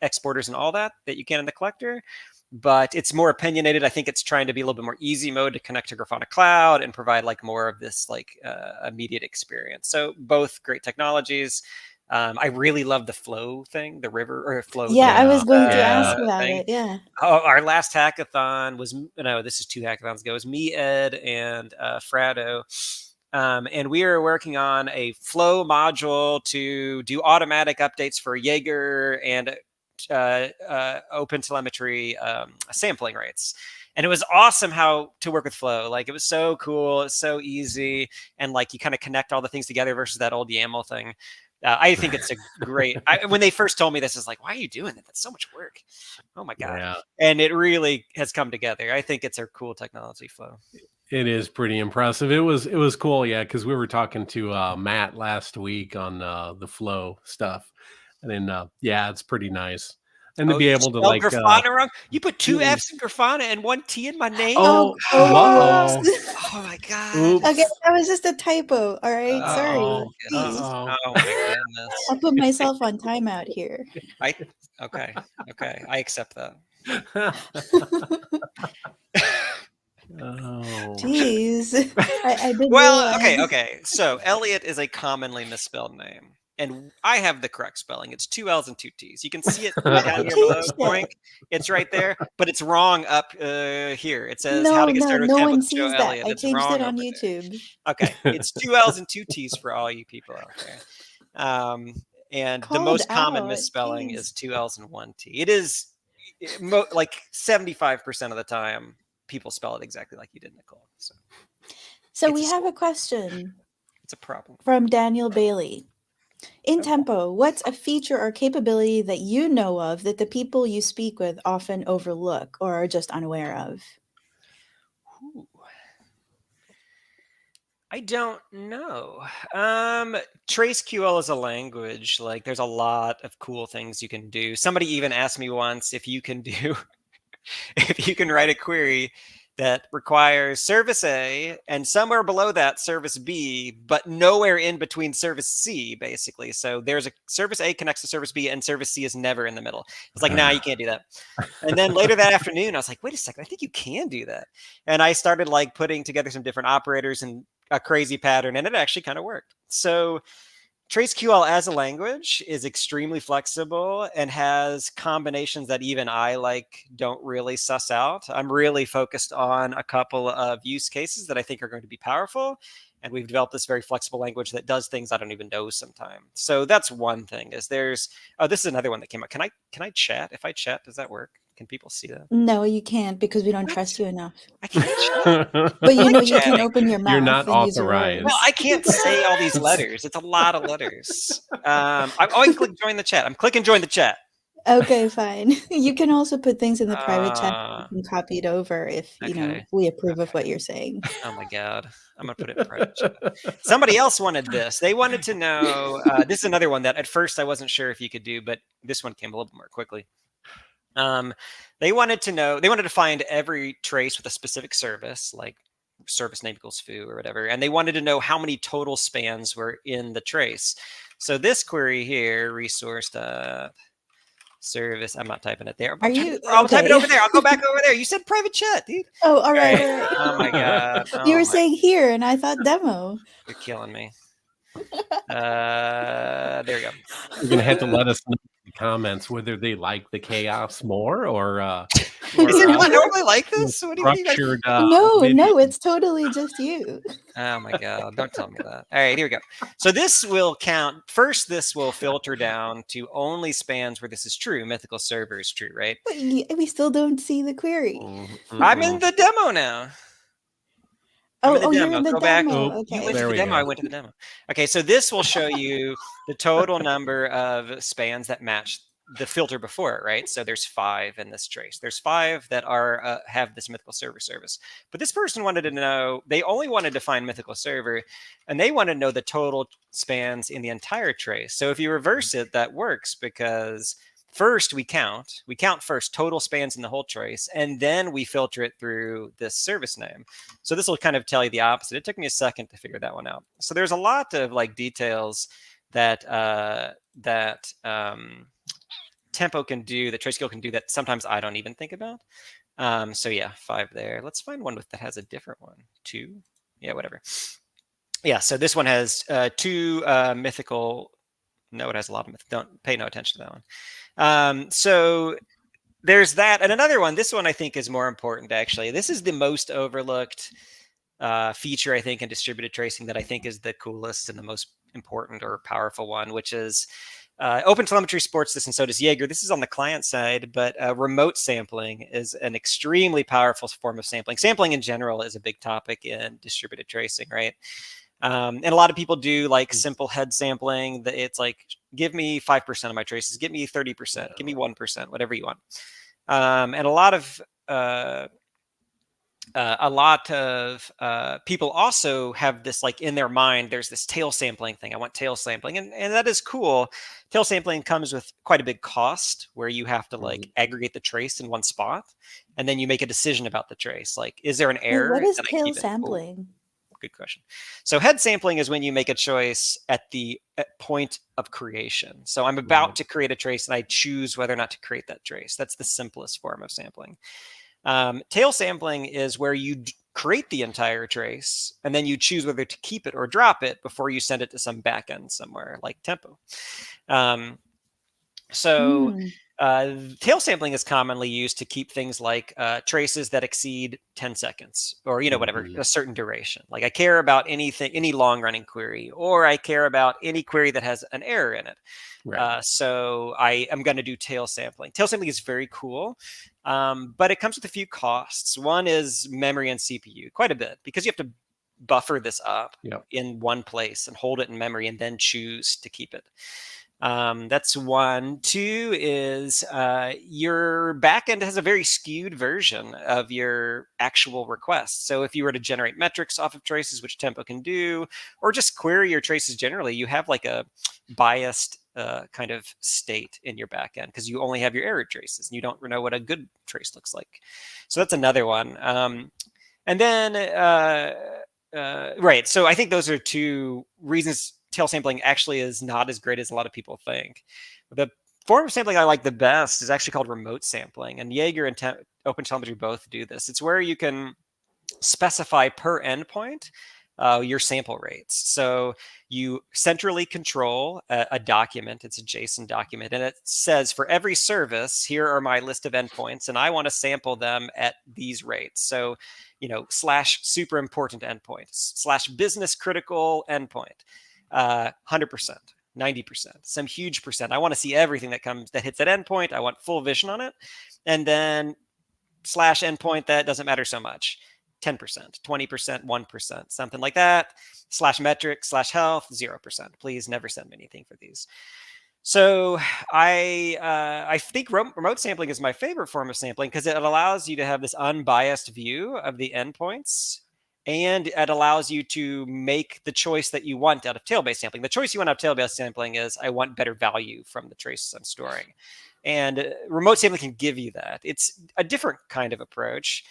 exporters and all that you can in the collector. But it's more opinionated. I think it's trying to be a little bit more easy mode to connect to Grafana Cloud and provide more of this immediate experience. So both great technologies. I really love the flow thing, the river or flow. Yeah, I was going to ask about it. Yeah. Oh, our last hackathon was, this is 2 hackathons ago. It was me, Ed, and Frado And we are working on a flow module to do automatic updates for Jaeger and open telemetry sampling rates. And it was awesome how to work with Flow. Like, it was so cool. It's so easy. And like, you kind of connect all the things together versus that old YAML thing. I think it's a great, when they first told me this, is like, why are you doing that? That's so much work. Oh my God. Yeah. And it really has come together. I think it's a cool technology, Flow. It is pretty impressive. It was cool, yeah, because we were talking to Matt last week on the Flow stuff, and then yeah, it's pretty nice, and to be able to like Grafana wrong. You put two F's in Grafana and one T in my name. Oh, whoops. Oh my God. Oops. Okay, that was just a typo. All right, sorry. Oh Uh-oh. my goodness. I'll put myself on timeout here. Okay, I accept that. Oh. Jeez. I didn't Well, realize. okay. So Elliot is a commonly misspelled name, and I have the correct spelling. It's 2 L's and 2 T's. You can see it down here below. Boink. It's right there, but it's wrong up here. It says how to get started with no Temp one with Joe sees that. Elliott. I It's changed wrong it on over there. YouTube. Okay, it's 2 L's and 2 T's for all you people out there. And the most common out. misspelling Jeez. is 2 L's and 1 T. It is like 75% of the time people spell it exactly like you did, Nicole. So we have a question. It's a problem. From Daniel Bailey. In Tempo, what's a feature or capability that you know of that the people you speak with often overlook or are just unaware of? Ooh. I don't know. TraceQL is a language. Like, there's a lot of cool things you can do. Somebody even asked me once if you can write a query that requires service A and somewhere below that service B, but nowhere in between service C, basically. So there's a service A connects to service B and service C is never in the middle. It's like, nah, you can't do that. And then later that afternoon, I was like, wait a second, I think you can do that. And I started like putting together some different operators and a crazy pattern, and it actually kind of worked. So TraceQL as a language is extremely flexible and has combinations that even I don't really suss out. I'm really focused on a couple of use cases that I think are going to be powerful. And we've developed this very flexible language that does things I don't even know sometimes. So that's one thing. This is another one that came up. Can I chat? If I chat, does that work? Can people see that? No, you can't because we don't trust you enough. I can't chat. But you can open your mouth. You're not and use authorized. words. Well, I can't say all these letters. It's a lot of letters. I click join the chat. I'm clicking join the chat. Okay, fine. You can also put things in the private chat and copy it over if we approve of what you're saying. Oh my God. I'm gonna put it in private chat. Somebody else wanted this. They wanted to know, this is another one that at first I wasn't sure if you could do, but this one came a little bit more quickly. They wanted to find every trace with a specific service, like service name equals foo or whatever, and they wanted to know how many total spans were in the trace. So this query here, resource service. I'm not typing it there. I'll type it over there. I'll go back over there. You said private chat, dude. Oh, all right. Oh my God. You were saying here, and I thought demo. You're killing me. There we go. You're gonna have to let us know in the comments whether they like the chaos more or is anyone normally like this? What do you structured? No, it's totally just you. Oh my God! Don't tell me that. All right, here we go. So this will count. First, this will filter down to only spans where this is true. Mythical server is true, right? But we still don't see the query. I'm in the demo now. You're in the Go demo. back. Okay. You went to the demo. I went to the demo. Okay, so this will show you the total number of spans that match the filter before it, right? So there's 5 in this trace. There's 5 that are have this mythical server service. But this person wanted to know, they only wanted to find mythical server, and they want to know the total spans in the entire trace. So if you reverse it, that works because first we count first total spans in the whole trace, and then we filter it through this service name. So this will kind of tell you the opposite. It took me a second to figure that one out. So there's a lot of details that Tempo can do, that TraceQL can do, that sometimes I don't even think about. So yeah, 5 there. Let's find one that has a different one. 2, yeah, whatever. Yeah, so this one has 2 mythical. No, it has a lot of mythical. Don't pay no attention to that one. So there's that. And another one, this one I think is more important, actually. This is the most overlooked feature, I think, in distributed tracing that I think is the coolest and the most important or powerful one, which is OpenTelemetry supports this, and so does Jaeger. This is on the client side, but remote sampling is an extremely powerful form of sampling. Sampling in general is a big topic in distributed tracing, right? And a lot of people do like simple head sampling. It's like, give me 5% of my traces, give me 30%, give me 1%, whatever you want. And a lot of people also have this like in their mind, there's this tail sampling thing. I want tail sampling, and that is cool. Tail sampling comes with quite a big cost where you have to like aggregate the trace in one spot, and then you make a decision about the trace. Like, is there an error? What is that I tail keep it? sampling? Good question. So head sampling is when you make a choice at the point of creation. So I'm about to create a trace and I choose whether or not to create that trace. That's the simplest form of sampling. Tail sampling is where you create the entire trace and then you choose whether to keep it or drop it before you send it to some backend somewhere like Tempo. Tail sampling is commonly used to keep things like traces that exceed 10 seconds or, whatever, a certain duration. Like I care about anything, any long running query, or I care about any query that has an error in it. Right. So I am going to do tail sampling. Tail sampling is very cool, but it comes with a few costs. One is memory and CPU, quite a bit, because you have to buffer this up in one place and hold it in memory and then choose to keep it. That's one. Two is your backend has a very skewed version of your actual request. So if you were to generate metrics off of traces, which Tempo can do, or just query your traces generally, you have like a biased kind of state in your backend because you only have your error traces and you don't know what a good trace looks like. So that's another one. And then, right. So I think those are two reasons tail sampling actually is not as great as a lot of people think. The form of sampling I like the best is actually called remote sampling, and Jaeger and OpenTelemetry both do this. It's where you can specify per endpoint your sample rates. So you centrally control a document. It's a JSON document, and it says for every service, here are my list of endpoints, and I want to sample them at these rates. So, / super important endpoint, / business critical endpoint. 100%, 90%, some huge percent. I want to see everything that hits that endpoint. I want full vision on it. And then / endpoint that doesn't matter so much. 10%, 20%, 1%, something like that. / metric, / health, 0%. Please never send me anything for these. So I think remote sampling is my favorite form of sampling because it allows you to have this unbiased view of the endpoints. And it allows you to make the choice that you want out of tail-based sampling. The choice you want out of tail-based sampling is I want better value from the traces I'm storing. And remote sampling can give you that. It's a different kind of approach.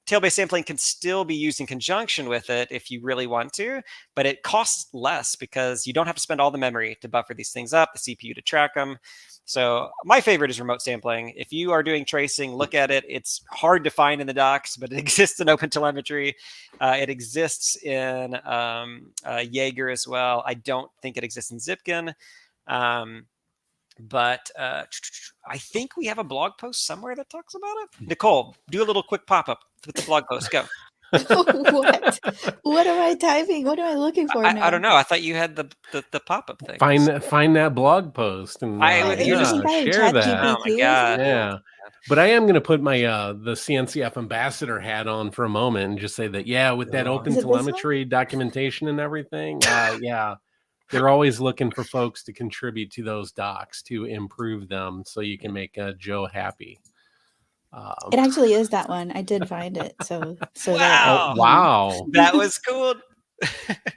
Tail-based sampling can still be used in conjunction with it if you really want to, but it costs less because you don't have to spend all the memory to buffer these things up, the CPU to track them. So my favorite is remote sampling. If you are doing tracing, look at it. It's hard to find in the docs, but it exists in OpenTelemetry. It exists in Jaeger as well. I don't think it exists in Zipkin. But I think we have a blog post somewhere that talks about it. Nicole, do a little quick pop-up with the blog post. Go. What? What am I typing? What am I looking for now? I don't know. I thought you had the pop-up thing. Find that blog post and share that. Oh my god! Yeah. But I am going to put my the CNCF ambassador hat on for a moment and just say that with that OpenTelemetry documentation and everything, they're always looking for folks to contribute to those docs to improve them so you can make Joe happy. It actually is that one. I did find it. So wow, wow, that was cool.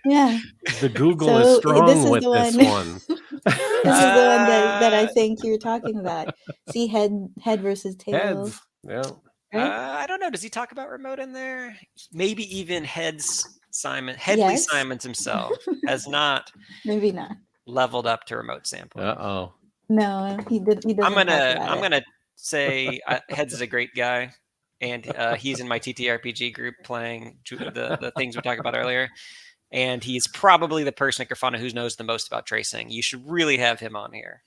Yeah, the Google is strong with this one. This is the one that I think you're talking about. See, head versus tail. Heads. Yeah. Right? I don't know. Does he talk about remote in there? Maybe even Headley Simons himself has not. Maybe not leveled up to remote sampling. No, he doesn't. I'm gonna say Heads is a great guy, and he's in my TTRPG group playing the things we talked about earlier. And he's probably the person at Grafana who knows the most about tracing. You should really have him on here,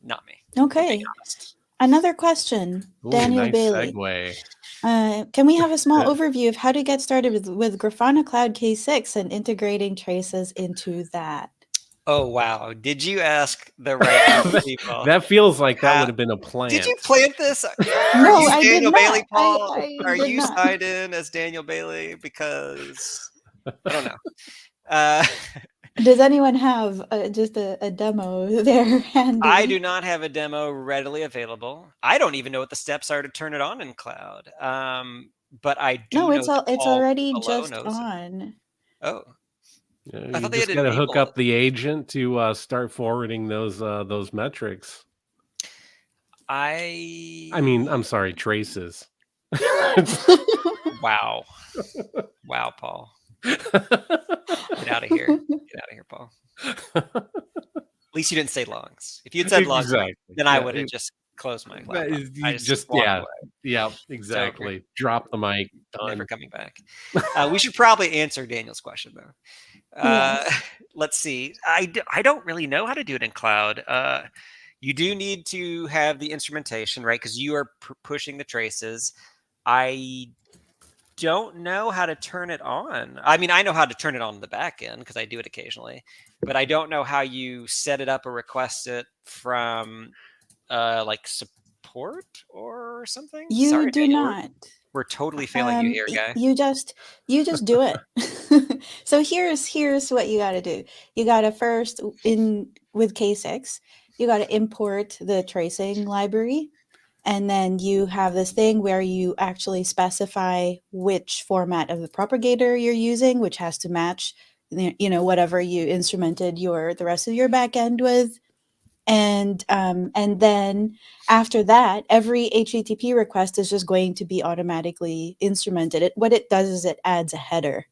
not me. Okay. Another question, Daniel nice Bailey. Segue. Can we have a small overview of how to get started with Grafana Cloud K6 and integrating traces into that? Oh, wow. Did you ask the right group of people? That feels like that would have been a plant. Did you plant this? Are No, you I did Daniel not. Bailey, Paul? I Are did you not. signed in as Daniel Bailey? Because I don't know. Does anyone have just a demo there handy? I do not have a demo readily available. I don't even know what the steps are to turn it on in cloud. But I do No, know that it's Paul already Balogh just knows it. on. Oh, Yeah, I you thought they just had got to hook enabled up the agent to start forwarding those metrics. I mean, I'm sorry, traces. Wow. Wow, Paul. Get out of here. Get out of here, Paul. At least you didn't say longs. If you'd said longs, Exactly. then I would have just closed my laptop. I just walked away. Yeah, exactly. Drop the mic. Done. Never coming back. We should probably answer Daniel's question though. Yes. Let's see. I don't really know how to do it in cloud. You do need to have the instrumentation, right? Because you are pushing the traces. I don't know how to turn it on. I mean, I know how to turn it on in the back end because I do it occasionally, but I don't know how you set it up or request it from like support or something. You Sorry, do Daniel. not. We're totally failing you here, guy. You just do it. So here's what you got to do. You got to first with K6, you got to import the tracing library, and then you have this thing where you actually specify which format of the propagator you're using, which has to match whatever you instrumented the rest of your backend with. And then after that, every HTTP request is just going to be automatically instrumented. What it does is it adds a header.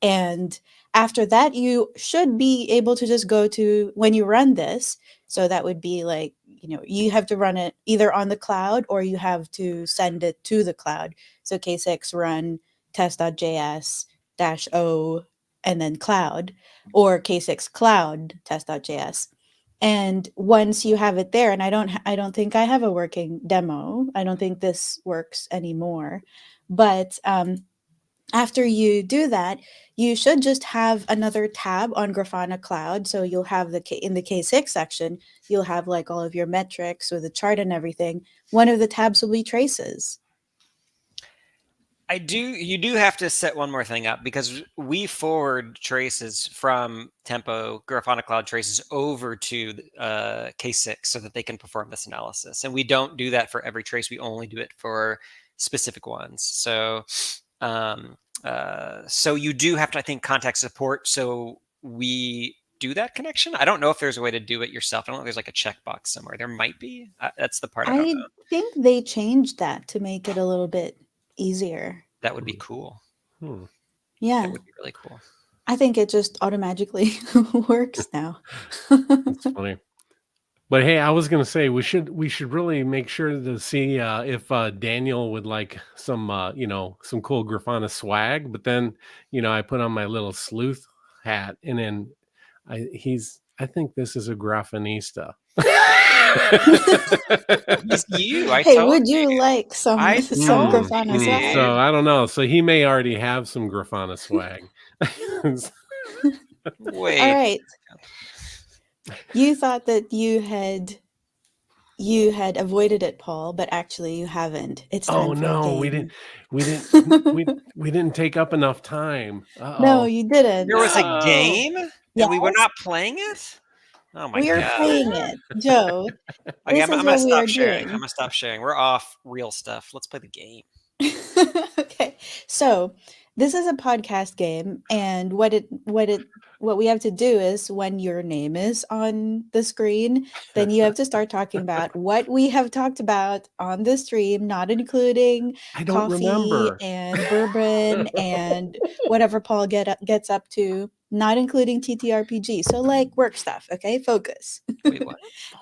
And after that, you should be able to just go to when you run this. So that would be like, you have to run it either on the cloud or you have to send it to the cloud. So K6 run test.js -o and then cloud, or K6 cloud test.js. And once you have it there, and I don't think I have a working demo. I don't think this works anymore. But after you do that, you should just have another tab on Grafana Cloud. So you'll have in the K6 section, you'll have like all of your metrics with the chart and everything. One of the tabs will be traces. You do have to set one more thing up because we forward traces from Tempo, Grafana Cloud traces over to K6 so that they can perform this analysis. And we don't do that for every trace. We only do it for specific ones. So, so you do have to, I think, contact support. So we do that connection. I don't know if there's a way to do it yourself. I don't know if there's like a checkbox somewhere. There might be. That's the part I don't know. think they changed that to make it a little bit easier. That would be cool. Yeah. That would be really cool. I think it just automatically works now. That's funny. But hey, I was gonna say we should really make sure to see if Daniel would like some some cool Grafana swag. But then I put on my little sleuth hat, and then I think this is a Grafanista. It's you. Hey, would you like some Grafana swag? So I don't know. So he may already have some Grafana swag. Wait. All right. You thought that you had avoided it, Paul, but actually you haven't. It's time for a game. we didn't take up enough time. No, you didn't. There was a game and we were not playing it. Oh my god! We are playing it, Joe. Okay, this I'm is gonna what we stop are sharing. doing. I'm gonna stop sharing. We're off real stuff. Let's play the game. Okay, so this is a podcast game, and what we have to do is when your name is on the screen, then you have to start talking about what we have talked about on the stream, not including coffee and bourbon and whatever Paul gets up to, not including TTRPG. So like work stuff, okay? Focus. Wait, what?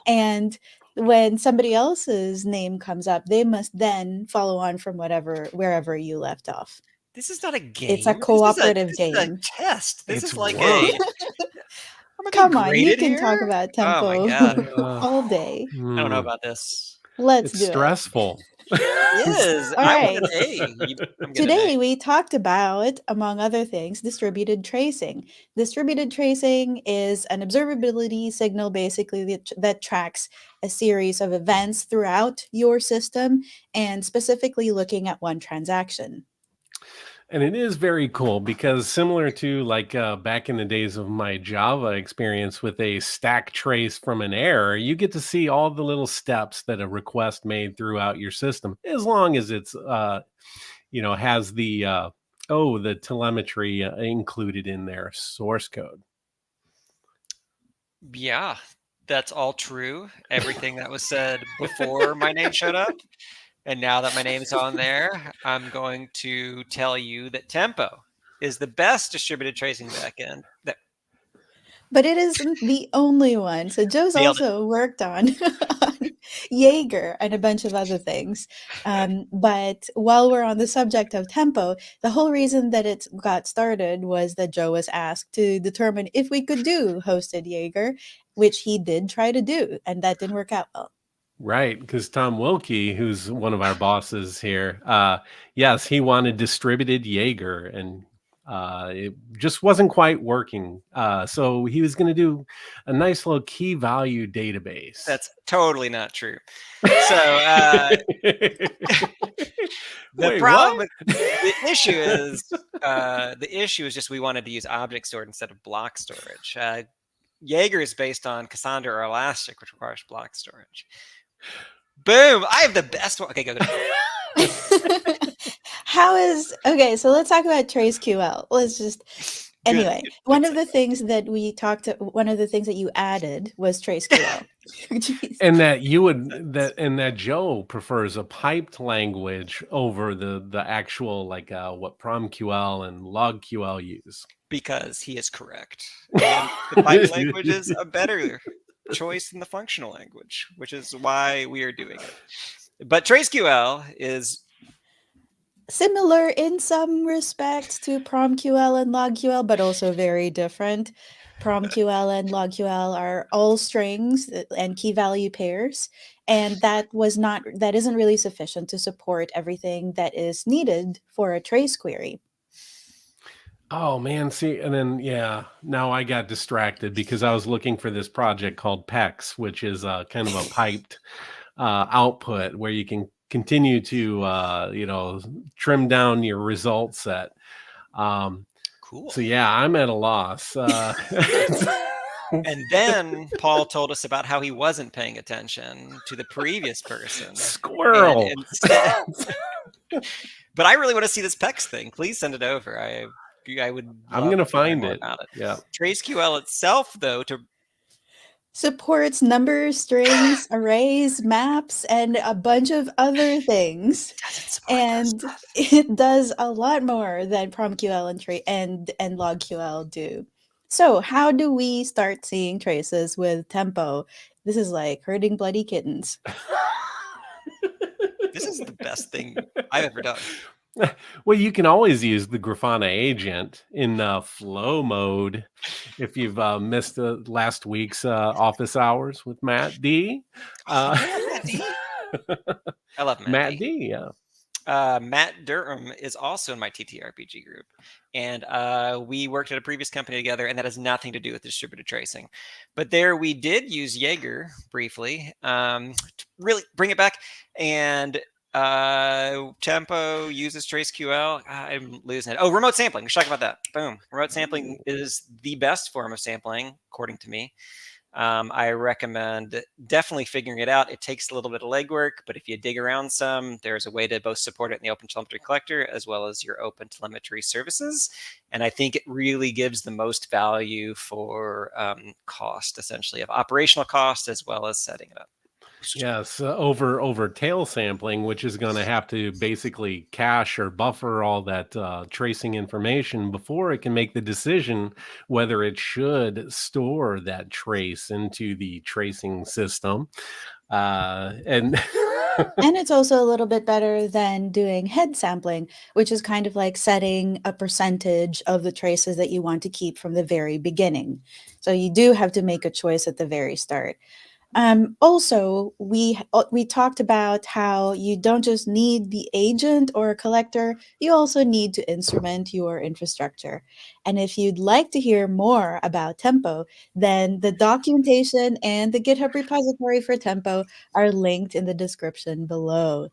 And when somebody else's name comes up, they must then follow on from wherever you left off. This is not a game. It's a cooperative game. This is a test. This is like Come on, you can talk about Tempo oh my god. all day. I don't know about this. Let's do stressful. Is All I want right. an A. I'm getting an A. Today we talked about, among other things, distributed tracing. Distributed tracing is an observability signal basically that tracks a series of events throughout your system and specifically looking at one transaction. And it is very cool because similar to like back in the days of my Java experience with a stack trace from an error, you get to see all the little steps that a request made throughout your system, as long as it's has the telemetry included in their source code. Yeah, that's all true. Everything that was said before my name showed up. And now that my name's on there, I'm going to tell you that Tempo is the best distributed tracing backend. That But it isn't the only one. So Joe's nailed it. also worked on, on Jaeger and a bunch of other things. But while we're on the subject of tempo, the whole reason that it got started was that Joe was asked to determine if we could do hosted Jaeger, which he did try to do, and that didn't work out well. Right, because Tom Wilkie, who's one of our bosses here, yes, he wanted distributed Jaeger, and it just wasn't quite working. So he was going to do a nice little key value database. That's totally not true. So the Wait, problem, what? the issue is just we wanted to use object storage instead of block storage. Jaeger is based on Cassandra or Elastic, which requires block storage. Boom! I have the best one. Okay, go. Okay, so let's talk about TraceQL. Let's just anyway, Good. one of the things that you added was TraceQL. Jeez. And that Joe prefers a piped language over the actual what PromQL and LogQL use. Because he is correct. And the Python language is a better choice than the functional language, which is why we are doing it. But TraceQL is Similar in some respects to PromQL and LogQL, but also very different. PromQL and LogQL are all strings and key value pairs, and that isn't really sufficient to support everything that is needed for a trace query. Oh man, see, and then now I got distracted because I was looking for this project called PEX, which is kind of a piped output where you can continue to trim down your result set. cool. So yeah, I'm at a loss. And then Paul told us about how he wasn't paying attention to the previous person. Squirrel. But I really want to see this PEX thing. Please send it over. I would. I'm gonna find it. About it. Yeah. TraceQL itself, though, supports numbers, strings, arrays, maps, and a bunch of other things. And it does a lot more than PromQL and LogQL do. So how do we start seeing traces with tempo? This is like herding bloody kittens. This is the best thing I've ever done. Well, you can always use the Grafana agent in flow mode. If you've missed last week's office hours with Matt D. Matt D. I love Matt D. Yeah. Matt Durham is also in my TTRPG group, and we worked at a previous company together, and that has nothing to do with distributed tracing. But there we did use Jaeger briefly to really bring it back, and Tempo uses TraceQL. I'm losing it. Oh, remote sampling. We should talk about that. Boom. Remote sampling is the best form of sampling, according to me. I recommend definitely figuring it out. It takes a little bit of legwork, but if you dig around some, there's a way to both support it in the OpenTelemetry collector as well as your OpenTelemetry services. And I think it really gives the most value for cost, essentially, of operational cost as well as setting it up. Yes, over tail sampling, which is going to have to basically cache or buffer all that tracing information before it can make the decision whether it should store that trace into the tracing system. And it's also a little bit better than doing head sampling, which is kind of like setting a percentage of the traces that you want to keep from the very beginning. So you do have to make a choice at the very start. Also, we talked about how you don't just need the agent or a collector, you also need to instrument your infrastructure. And if you'd like to hear more about Tempo, then the documentation and the GitHub repository for Tempo are linked in the description below.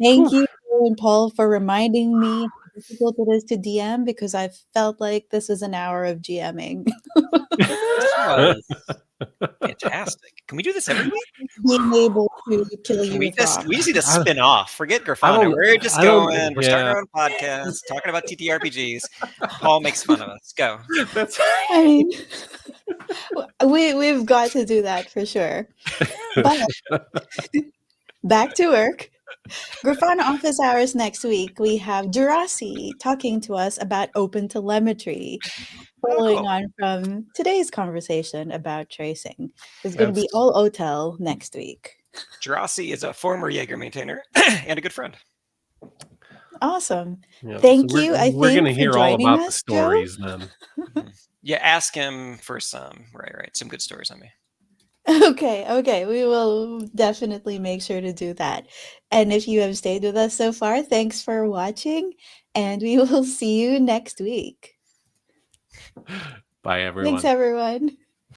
Thank Whew. you, Joe and Paul, for reminding me how difficult it is to DM, because I felt like this is an hour of GMing. This was fantastic. Can we do this every week? Being able to kill you We with just rocks. we just need to I, spin off. Forget I Grafana. don't. We're just I don't. going. We're starting Yeah, our own podcast, talking about TTRPGs. Paul makes fun of us. Go. that's I mean, we've got to do that for sure. But back to work. Grafana Office Hours next week. We have Jurasi talking to us about open telemetry, Oh, following cool. on from today's conversation about tracing. It's going to be that's all OTel next week. Jurasi is a former Jaeger maintainer and a good friend. Awesome. yeah. So Thank you, I we're gonna think, for hear all joining about the us, Joe. stories then. Yeah, ask him for some. Right. Some good stories on me. Okay. We will definitely make sure to do that. And if you have stayed with us so far, thanks for watching, and we will see you next week. Bye, Thanks, everyone. everyone.